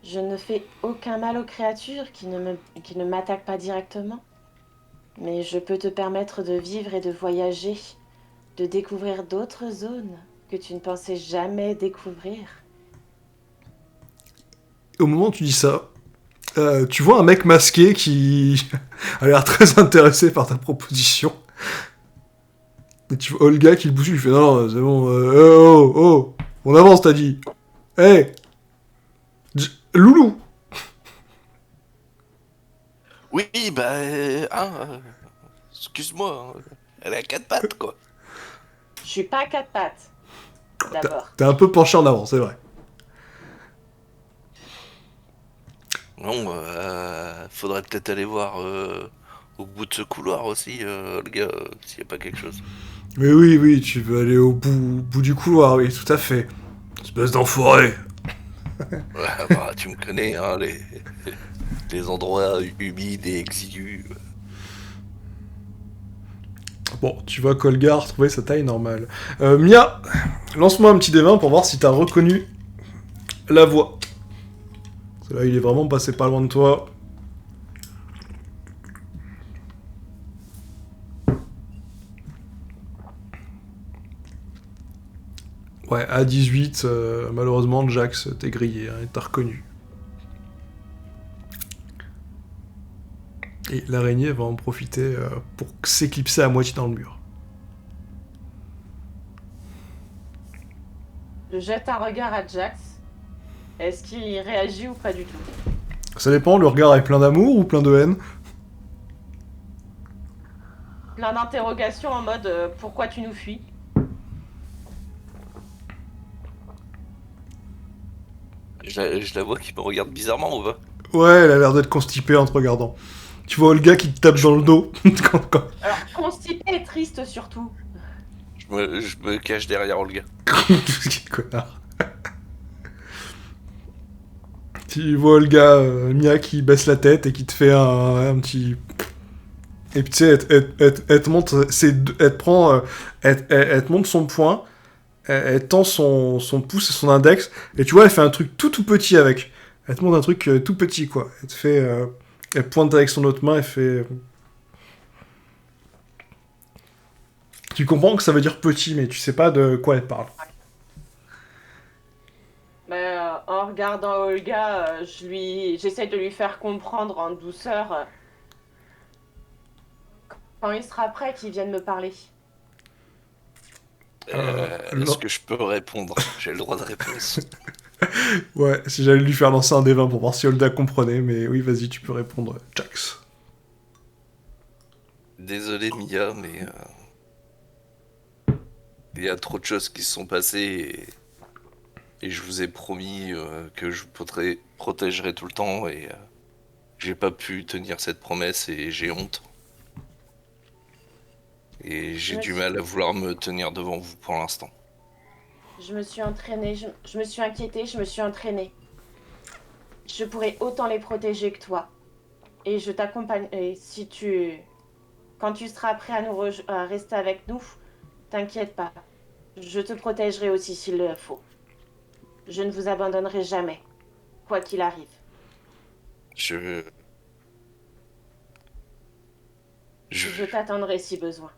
Je ne fais aucun mal aux créatures qui ne m'attaquent pas directement. Mais je peux te permettre de vivre et de voyager, de découvrir d'autres zones que tu ne pensais jamais découvrir. Au moment où tu dis ça, tu vois un mec masqué qui a l'air très intéressé par ta proposition. Et tu vois Olga qui le bouscule, il fait non, c'est bon, oh, on avance, t'as dit. Hé Loulou. Oui, bah, excuse-moi, hein, elle est à 4 pattes, quoi. Je suis pas à quatre pattes, d'abord. T'es un peu penché en avant, c'est vrai. Non, faudrait peut-être aller voir au bout de ce couloir aussi, le gars, s'il y a pas quelque chose. Mais oui, tu veux aller au bout du couloir, oui, tout à fait. Espèce d'enfoiré. Ouais, bah, tu me connais, hein, les endroits humides et exigus. Bon, tu vois Colgar trouver sa taille normale. Mia, lance-moi un petit D20 pour voir si t'as reconnu la voix. Parce que là, il est vraiment passé pas loin de toi. Ouais, à 18, malheureusement, Jax, t'es grillé, hein, et t'as reconnu. Et l'araignée va en profiter pour s'éclipser à moitié dans le mur. Je jette un regard à Jax. Est-ce qu'il réagit ou pas du tout? Ça dépend, le regard est plein d'amour ou plein de haine? Plein d'interrogations en mode pourquoi tu nous fuis? Je la vois qui me regarde bizarrement, ou pas? Ouais, elle a l'air d'être constipée en te regardant. Tu vois Olga qui te tape dans le dos. Alors, constipé et triste surtout. Je me cache derrière Olga. Quel connard. Tu vois Olga, Mia qui baisse la tête et qui te fait un petit... Et puis tu sais, elle te montre, elle te prend, elle te montre son poing, elle tend son pouce et son index, et tu vois, elle fait un truc tout petit avec. Elle te montre un truc tout petit, quoi. Elle te fait, elle pointe avec son autre main, elle fait... Tu comprends que ça veut dire petit, mais tu sais pas de quoi elle parle. Mais en regardant Olga, j'essaie de lui faire comprendre en douceur quand il sera prêt qu'il vienne me parler. Non. Est-ce que je peux répondre? J'ai le droit de réponse. Ouais, si j'allais lui faire lancer un D20 pour voir si Olga comprenait, mais oui, vas-y, tu peux répondre, Jax. Désolé Mia, mais il y a trop de choses qui se sont passées et je vous ai promis que je vous protégerai tout le temps et j'ai pas pu tenir cette promesse et j'ai honte. Et j'ai du mal à vouloir me tenir devant vous pour l'instant. Je me suis entraînée, je me suis inquiétée, je me suis entraînée. Je pourrais autant les protéger que toi. Et je t'accompagne. Et si tu... Quand tu seras prêt à rester avec nous, t'inquiète pas. Je te protégerai aussi s'il le faut. Je ne vous abandonnerai jamais, quoi qu'il arrive. Je Je t'attendrai si besoin.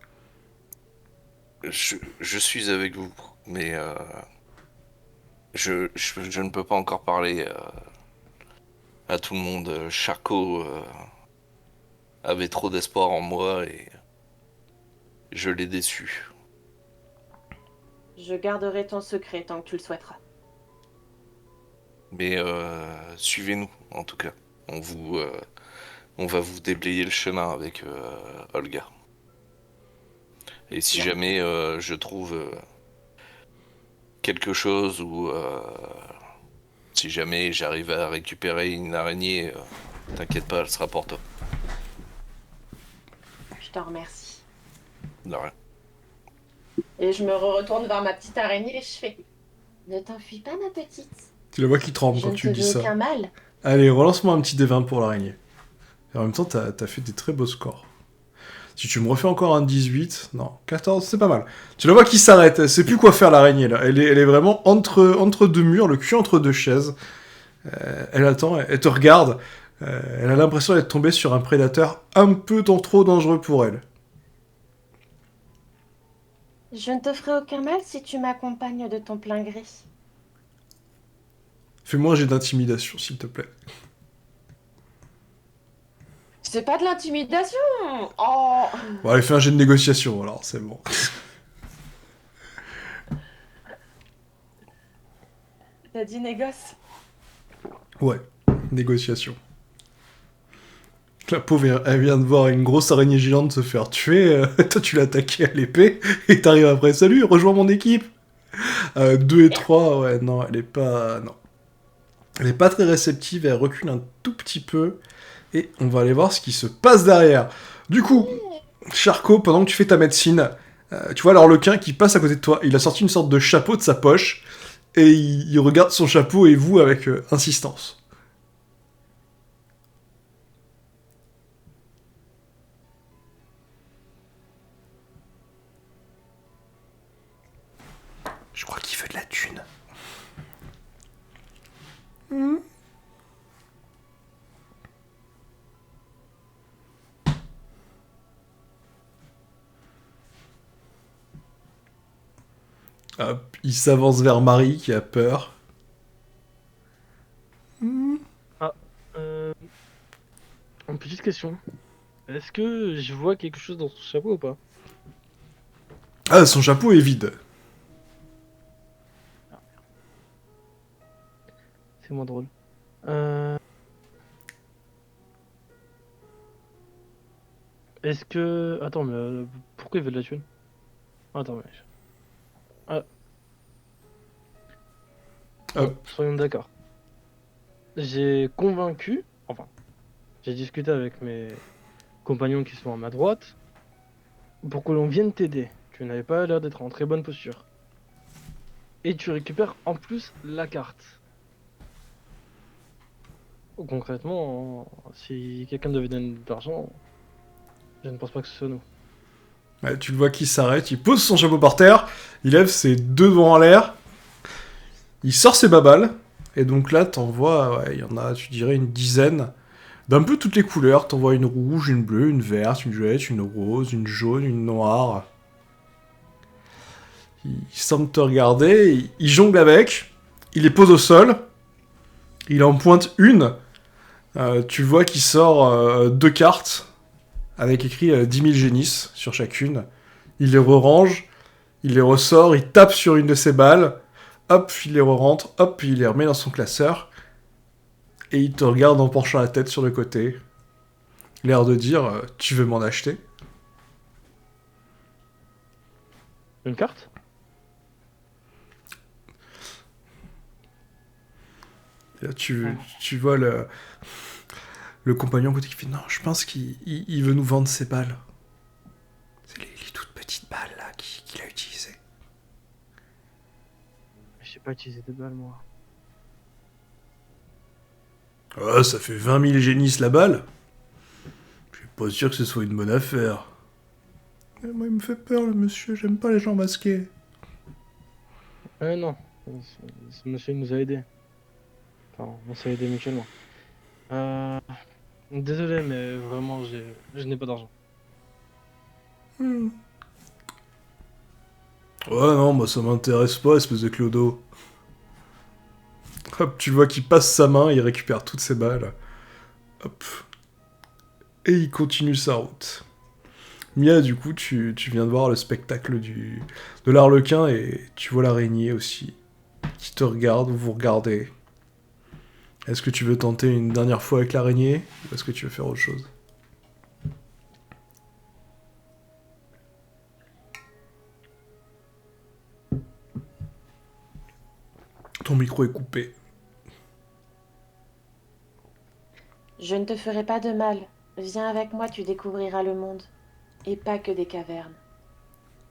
je suis avec vous, mais je ne peux pas encore parler à tout le monde. Charcot avait trop d'espoir en moi et je l'ai déçu. Je garderai ton secret tant que tu le souhaiteras. Mais suivez-nous, en tout cas. On va vous déblayer le chemin avec Olga. Et si jamais je trouve quelque chose ou si jamais j'arrive à récupérer une araignée, t'inquiète pas, elle sera pour toi. Je t'en remercie. De rien. Et je me retourne vers ma petite araignée et je fais... Ne t'enfuis pas, ma petite. Tu la vois qui tremble Je quand ne tu te dis veux ça. aucun mal. Allez, relance-moi un petit D20 pour l'araignée. Et en même temps, t'as fait des très beaux scores. Si tu me refais encore un 18, non, 14, c'est pas mal. Tu la vois qui s'arrête, elle sait plus quoi faire l'araignée là. Elle est vraiment entre deux murs, le cul entre deux chaises. Elle attend, elle te regarde. Elle a l'impression d'être tombée sur un prédateur un peu trop dangereux pour elle. Je ne te ferai aucun mal si tu m'accompagnes de ton plein gré. Fais-moi un jet d'intimidation, s'il te plaît. C'est pas de l'intimidation. Oh. Bon, allez, fais un jet de négociation, alors, c'est bon. T'as dit négoce. Ouais, négociation. La pauvre, elle vient de voir une grosse araignée géante se faire tuer. Toi, tu l'as attaqué à l'épée, et t'arrives après. Salut, rejoins mon équipe. 2 et 3, ouais, non, elle est pas... Non. Elle est pas très réceptive, elle recule un tout petit peu. Et on va aller voir ce qui se passe derrière. Du coup, Charcot, pendant que tu fais ta médecine, tu vois l'Arlequin qui passe à côté de toi. Il a sorti une sorte de chapeau de sa poche, et il regarde son chapeau et vous avec insistance. Je crois qu'il veut de la thune. Hop, il s'avance vers Marie qui a peur. Une petite question. Est-ce que je vois quelque chose dans son chapeau ou pas? Ah, son chapeau est vide. C'est moins drôle. Est-ce que... Attends, mais pourquoi il veut de la thune? Attends, mais... Hop. Soyons d'accord. J'ai convaincu Enfin, j'ai discuté avec mes compagnons qui sont à ma droite pour que l'on vienne t'aider. Tu n'avais pas l'air d'être en très bonne posture. Et tu récupères en plus la carte. Concrètement, si quelqu'un devait donner de l'argent, je ne pense pas que ce soit nous. Ouais, tu le vois qui s'arrête, il pose son chapeau par terre, il lève ses deux doigts en l'air, il sort ses babales, et donc là, t'en vois, ouais, il y en a, tu dirais, une dizaine, d'un peu toutes les couleurs. T'en vois une rouge, une bleue, une verte, une violette, une rose, une jaune, une noire. Il semble te regarder, il jongle avec, il les pose au sol, il en pointe une, tu vois qu'il sort deux cartes, avec écrit 10 000 génisses sur chacune. Il les re-range, il les ressort, il tape sur une de ses balles, hop, il les re-rentre, hop, il les remet dans son classeur, et il te regarde en penchant la tête sur le côté, l'air de dire tu veux m'en acheter? Une carte? Et là, tu vois le compagnon à côté qui fait non, je pense qu'il veut nous vendre ses balles. C'est les toutes petites balles là qu'il a utilisées. Je sais pas utiliser de balles, moi. Ah, ça fait 20 000 génisses la balle. Je suis pas sûr que ce soit une bonne affaire. Moi, il me fait peur, le monsieur. J'aime pas les gens masqués. Non. Ce monsieur nous a aidés. Enfin, on s'est aidés mutuellement. Désolé, mais vraiment, je n'ai pas d'argent. Ouais, non, moi ça m'intéresse pas, espèce de clodo. Hop, tu vois qu'il passe sa main, il récupère toutes ses balles. Hop. Et il continue sa route. Mia, du coup, tu viens de voir le spectacle de l'arlequin et tu vois l'araignée aussi qui te regarde, vous regardez. Est-ce que tu veux tenter une dernière fois avec l'araignée ou est-ce que tu veux faire autre chose? Ton micro est coupé. Je ne te ferai pas de mal. Viens avec moi, tu découvriras le monde. Et pas que des cavernes.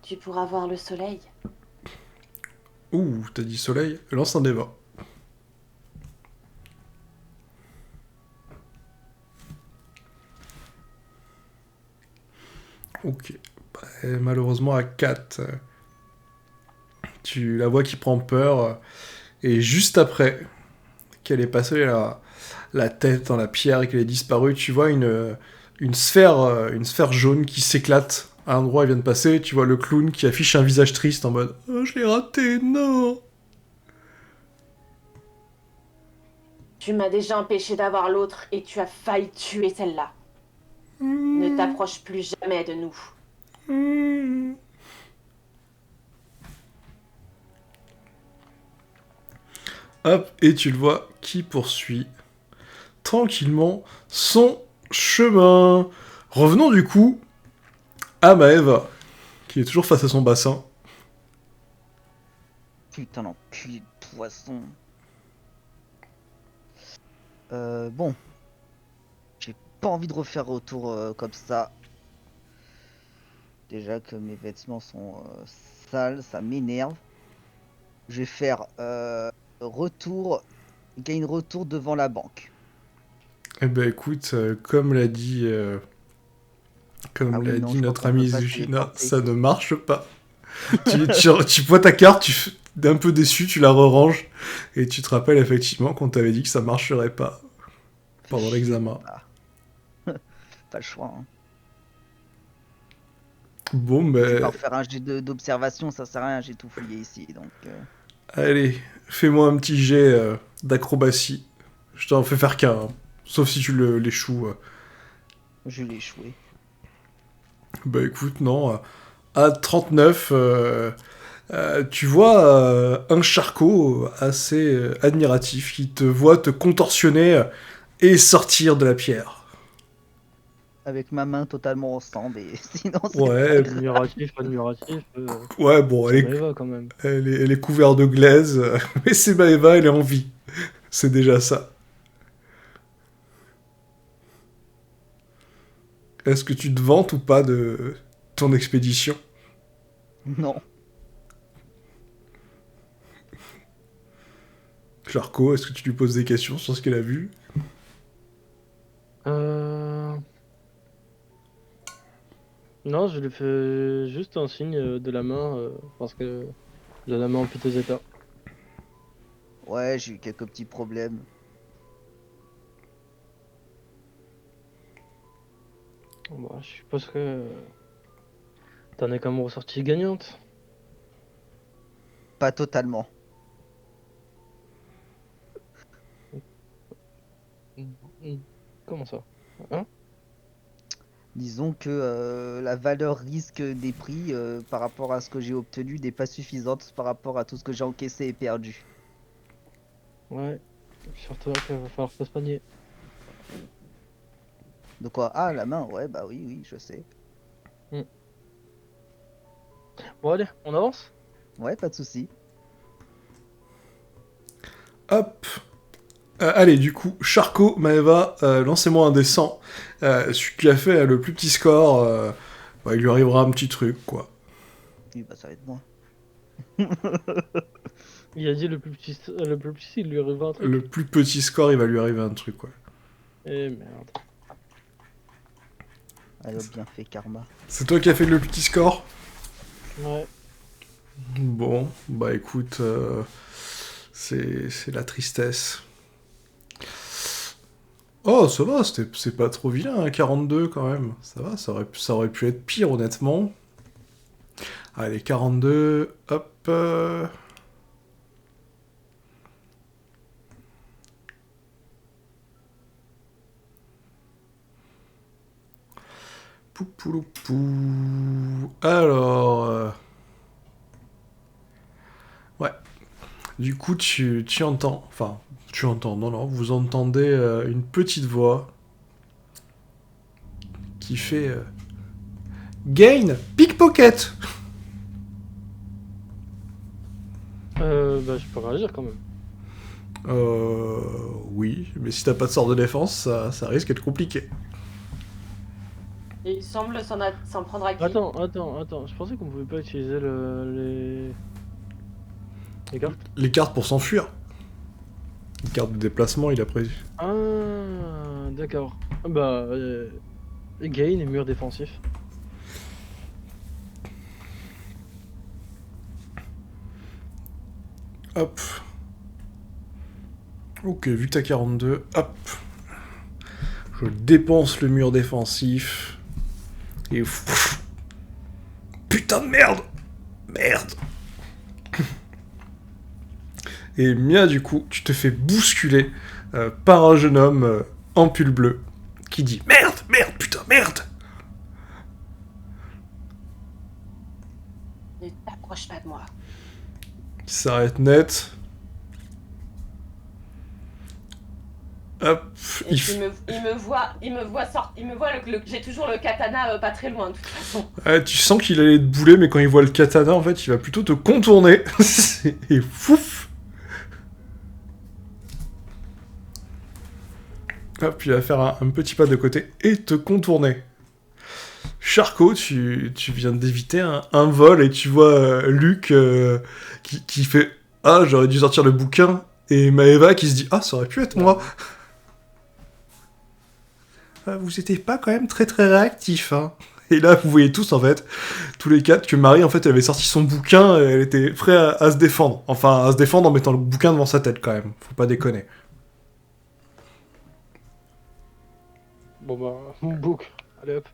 Tu pourras voir le soleil. Ouh, t'as dit soleil? Lance un débat. Ok. Bah, malheureusement, à 4, tu la vois qui prend peur. Et juste après qu'elle ait passé la tête dans la pierre et qu'elle ait disparu, tu vois une sphère jaune qui s'éclate. À un endroit, elle vient de passer. Tu vois le clown qui affiche un visage triste en mode « Oh, je l'ai raté, non !» Tu m'as déjà empêché d'avoir l'autre et tu as failli tuer celle-là. Ne t'approche plus jamais de nous. Hop, et tu le vois qui poursuit tranquillement son chemin. Revenons du coup à Maëva, qui est toujours face à son bassin. Putain, l'enculé de poisson. Bon. J'ai pas envie de refaire retour comme ça. Déjà que mes vêtements sont sales, ça m'énerve. Je vais faire gain retour devant la banque. Eh ben écoute, comme l'a dit, notre ami Zushina, ça ne marche pas. tu vois ta carte, un peu déçu, tu la re-ranges, et tu te rappelles effectivement qu'on t'avait dit que ça marcherait pas pendant l'examen. Pas le choix. Hein. Bon, Je vais ben... pas refaire un jet d'observation, ça sert à rien, j'ai tout fouillé ici, donc... Allez, fais-moi un petit jet d'acrobatie. Je t'en fais faire qu'un, hein. Sauf si tu l'échoues. Je l'ai échoué. Bah écoute, non. À 39, tu vois un charcot assez admiratif qui te voit te contorsionner et sortir de la pierre. Avec ma main totalement ensemble, et sinon c'est Ouais, pas grave. Admiratif. Ouais, bon, Ça va quand même. elle est couverte de glaise, mais c'est Maëva, elle est en vie. C'est déjà ça. est-ce que tu te vantes ou pas de ton expédition? Non. Charco, est-ce que tu lui poses des questions sur ce qu'elle a vu? Non, je lui fais juste un signe de la main parce que j'ai la main en piteux état. Ouais, j'ai eu quelques petits problèmes. Bah, je suppose que t'en es quand même ressortie gagnante. Pas totalement. Comment ça? Hein? Disons que la valeur risque des prix par rapport à ce que j'ai obtenu n'est pas suffisante par rapport à tout ce que j'ai encaissé et perdu. Ouais, surtout qu'il va falloir se soigner. De quoi? Ah, la main, ouais, bah oui, oui, je sais. Bon, allez, on avance? Ouais, pas de souci. Hop. Allez, du coup, Charco, Maeva, lancez-moi un des 100. Celui qui a fait le plus petit score, bah, il lui arrivera un petit truc, quoi. Oui, bah ça va être moi. Il a dit le plus petit, il lui arrivera un truc. Le plus petit score, il va lui arriver un truc, quoi. Eh merde. Elle a bien fait karma. C'est toi qui as fait le petit score? Ouais. Bon, bah écoute, c'est la tristesse. Oh, ça va, c'est pas trop vilain, hein, 42 quand même. Ça va, ça aurait pu être pire, honnêtement. Allez, 42, hop. Poupoulou-pou. Alors. Ouais. Du coup, tu entends. Enfin, tu entends, non, vous entendez une petite voix qui fait. Gain Pickpocket. Bah, je peux réagir quand même. Oui, mais si t'as pas de sort de défense, ça risque d'être compliqué. Et il semble s'en prendre à qui? Attends. Je pensais qu'on pouvait pas utiliser les cartes. Les cartes pour s'enfuir. Les cartes de déplacement, il a prévu. Ah, d'accord. Bah, gain et mur défensif. Hop. Ok, vu que t'as 42, hop. Je dépense le mur défensif. Et... Putain de merde. Merde. Et Mia, du coup, tu te fais bousculer par un jeune homme en pull bleu qui dit merde, merde, putain, merde. Ne t'approche pas de moi. Qui s'arrête net. Hop. Et il me voit j'ai toujours le katana pas très loin de toute façon. Tu sens qu'il allait te bouler, mais quand il voit le katana, en fait, il va plutôt te contourner. Et fouf. Hop, il va faire un petit pas de côté et te contourner. Charco, tu viens d'éviter un vol et tu vois Luc qui fait « Ah, j'aurais dû sortir le bouquin » et Maeva qui se dit « Ah, ça aurait pu être moi !» Vous étiez pas quand même très très réactifs, hein. Et là, vous voyez tous, en fait, tous les quatre, que Marie, en fait, elle avait sorti son bouquin et elle était prête à se défendre. Enfin, à se défendre en mettant le bouquin devant sa tête, quand même. Faut pas déconner. Bon bah, on boucle. Allez hop.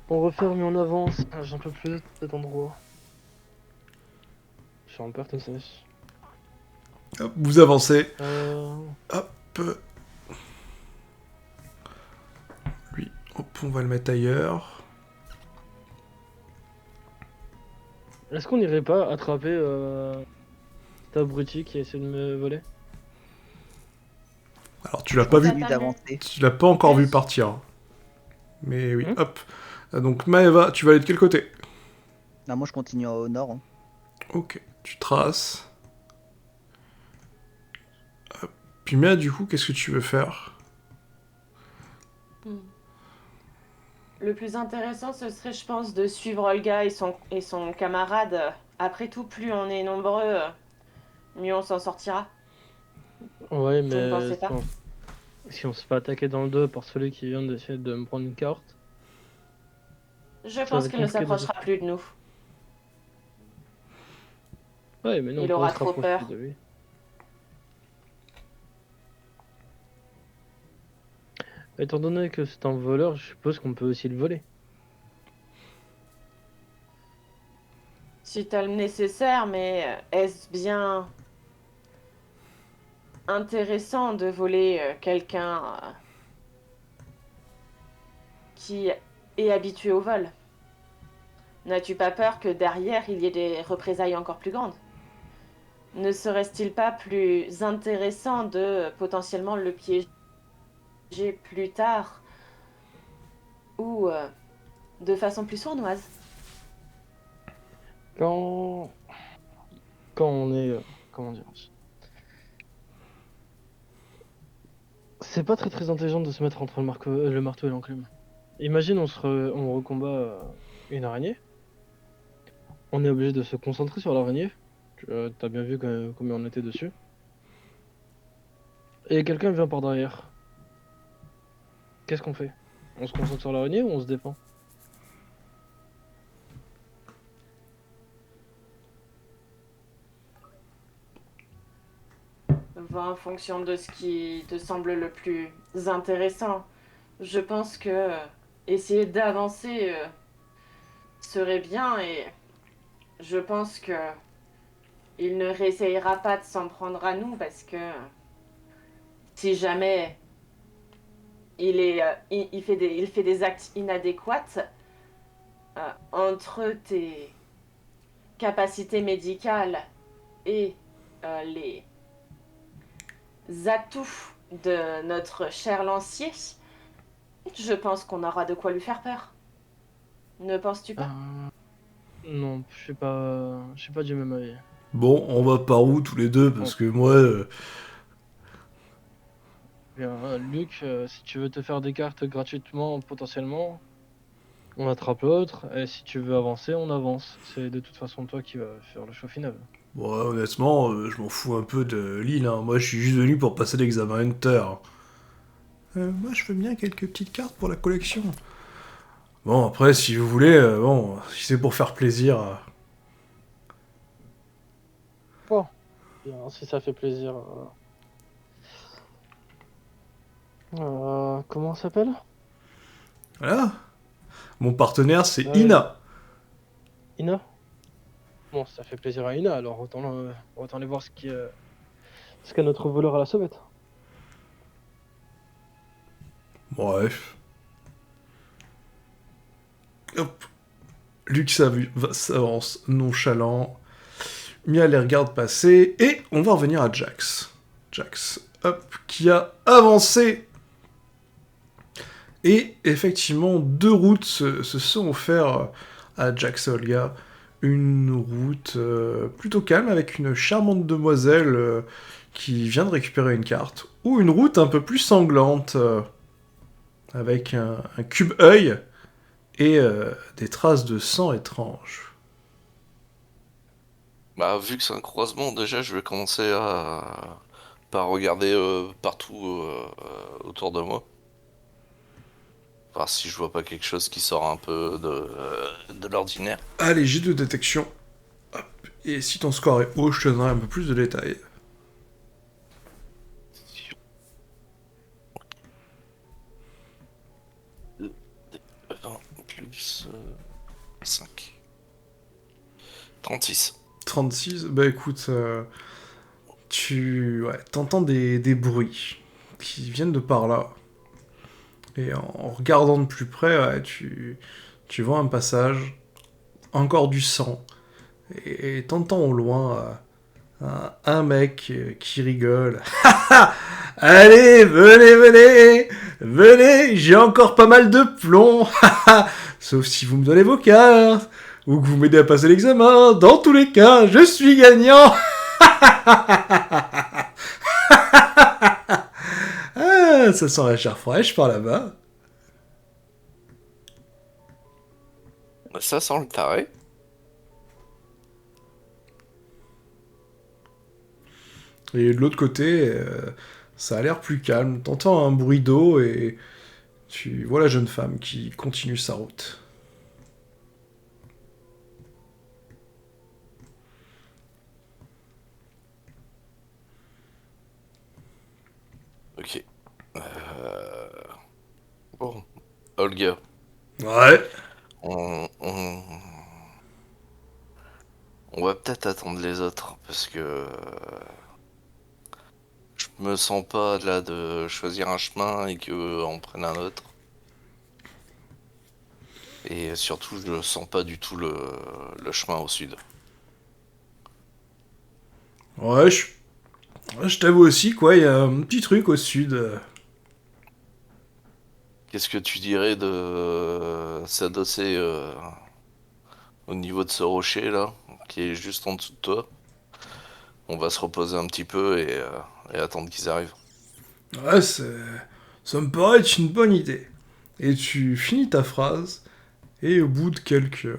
On referme et on avance. Ah, j'en peux plus de cet endroit. Je suis en perte sèche. Hop, vous avancez. Hop. Lui, hop, on va le mettre ailleurs. Est-ce qu'on irait pas attraper cet abruti qui essaie de me voler? Alors, tu l'as pas vu. Continue d'avancer. Tu l'as pas encore vu partir. Mais oui, hop. Donc, Maeva, tu vas aller de quel côté? Non, moi je continue au nord. Hein. Ok, tu traces. Hop. Puis, Mia, du coup, qu'est-ce que tu veux faire? Le plus intéressant, ce serait, je pense, de suivre Olga et son camarade. Après tout, plus on est nombreux, mieux on s'en sortira. Ouais, Vous ne mais pensez pas? si on se fait attaquer dans le dos par celui qui vient d'essayer de me prendre une carte, Je ça va pense être qu'il ne compliqué de... s'approchera plus de nous. Ouais, mais nous, on Il pourrait aura se trop rapprocher peur. de lui. Étant donné que c'est un voleur, je suppose qu'on peut aussi le voler. Si t'as le nécessaire, mais est-ce bien intéressant de voler quelqu'un qui est habitué au vol? N'as-tu pas peur que derrière il y ait des représailles encore plus grandes? Ne serait-il pas plus intéressant de potentiellement le piéger plus tard ou de façon plus sournoise? Quand... Quand on est... comment dire... C'est pas très intelligent de se mettre entre le marteau et l'enclume. Imagine, on recombat une araignée. On est obligé de se concentrer sur l'araignée. T'as bien vu combien on était dessus. Et quelqu'un vient par derrière. Qu'est-ce qu'on fait? On se concentre sur l'araignée ou on se défend? Va en fonction de ce qui te semble le plus intéressant. Je pense que essayer d'avancer serait bien et je pense que il ne réessayera pas de s'en prendre à nous parce que si jamais il fait des actes inadéquats entre tes capacités médicales et les atouts de notre cher lancier, je pense qu'on aura de quoi lui faire peur. Ne penses-tu pas? Non, je suis pas du même avis. Bon, on va par où tous les deux? Parce que moi, Bien, Luc, si tu veux te faire des cartes gratuitement, potentiellement, on attrape l'autre. Et si tu veux avancer, on avance. C'est de toute façon toi qui vas faire le choix final. bon, honnêtement, je m'en fous un peu de l'île, hein. Moi, je suis juste venu pour passer l'examen Hunter. Moi, je veux bien quelques petites cartes pour la collection. Bon, après, si vous voulez, bon, si c'est pour faire plaisir... Bon, bien, si ça fait plaisir. Comment ça s'appelle? Voilà. Mon partenaire, c'est Ouais. Ina. Ina? Bon, ça fait plaisir à Ina, alors autant aller voir ce qu'a notre voleur à la sauvette. Bref. Hop. Luc s'avance nonchalant. Mia les regarde passer. Et on va revenir à Jax. Jax, hop, qui a avancé. Et effectivement, deux routes se sont offertes à Jax et Olga. Une route plutôt calme avec une charmante demoiselle qui vient de récupérer une carte. Ou une route un peu plus sanglante avec un cube œil et des traces de sang étranges. Bah, vu que c'est un croisement, déjà, je vais commencer à pas regarder partout autour de moi. Voir si je vois pas quelque chose qui sort un peu de l'ordinaire. Allez, jet de détection. Hop. Et si ton score est haut, je te donnerai un peu plus de détails. Plus 5. 36. 36, bah écoute, t'entends des bruits qui viennent de par là. Et en regardant de plus près, ouais, tu vois un passage, encore du sang. Et t'entends au loin un mec qui rigole. Allez, venez, j'ai encore pas mal de plomb. Sauf si vous me donnez vos cartes, ou que vous m'aidez à passer l'examen. Dans tous les cas, je suis gagnant. Ah, ça sent la chair fraîche par là-bas. Ça sent le taré. Et de l'autre côté, ça a l'air plus calme. T'entends un bruit d'eau et tu vois la jeune femme qui continue sa route. Ok. Bon. Olga, Ouais. on... on va peut-être attendre les autres, parce que... je me sens pas là de choisir un chemin et que on prenne un autre. Et surtout, je sens pas du tout le chemin au sud. Ouais, je t'avoue aussi, quoi, il y a un petit truc au sud. Qu'est-ce que tu dirais de s'adosser au niveau de ce rocher là, qui est juste en dessous de toi? On va se reposer un petit peu et attendre qu'ils arrivent. Ouais, ça me paraît être une bonne idée. Et tu finis ta phrase, et au bout de quelques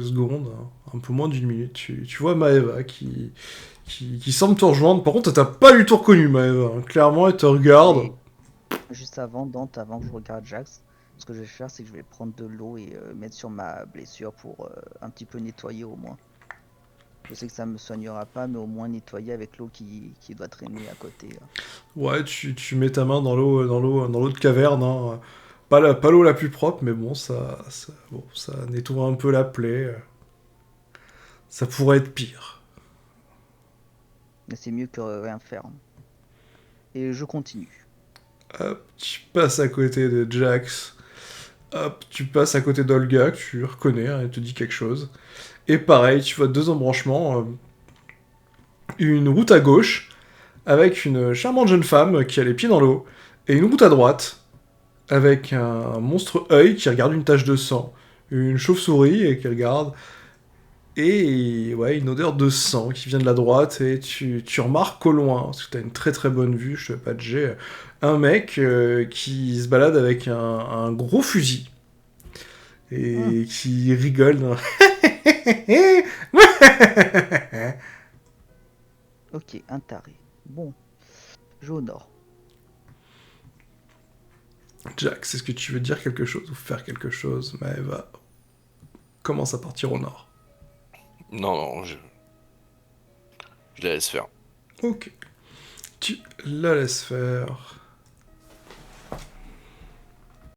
secondes, hein, un peu moins d'une minute, tu vois Maeva qui semble te rejoindre. Par contre, t'as pas du tout reconnu Maeva, hein. Clairement, elle te regarde. Et juste avant, Dante, avant que je regarde Jax, ce que je vais faire, c'est que je vais prendre de l'eau et mettre sur ma blessure pour un petit peu nettoyer au moins. Je sais que ça me soignera pas, mais au moins nettoyer avec l'eau qui doit traîner à côté. Ouais, tu mets ta main dans l'eau de caverne, hein. Pas l'eau la plus propre, mais bon, bon, ça nettoie un peu la plaie. Ça pourrait être pire. Mais c'est mieux que rien faire. Et je continue. Hop, tu passes à côté de Jax. Hop, tu passes à côté d'Olga, que tu reconnais, hein, elle te dit quelque chose. Et pareil, tu vois deux embranchements. Une route à gauche, avec une charmante jeune femme qui a les pieds dans l'eau. Et une route à droite, avec un monstre œil qui regarde une tache de sang. Une chauve-souris et qui regarde. Et ouais, une odeur de sang qui vient de la droite. Et tu remarques au loin, parce que tu as une très très bonne vue, je te fais pas de jet, un mec qui se balade avec un gros fusil. Et qui rigole. Ok, un taré. Bon, je vais au nord. Jax, est-ce que tu veux dire quelque chose ou faire quelque chose? Maëva commence à partir au nord. Non, non, je la laisse faire. Ok. Tu la laisses faire.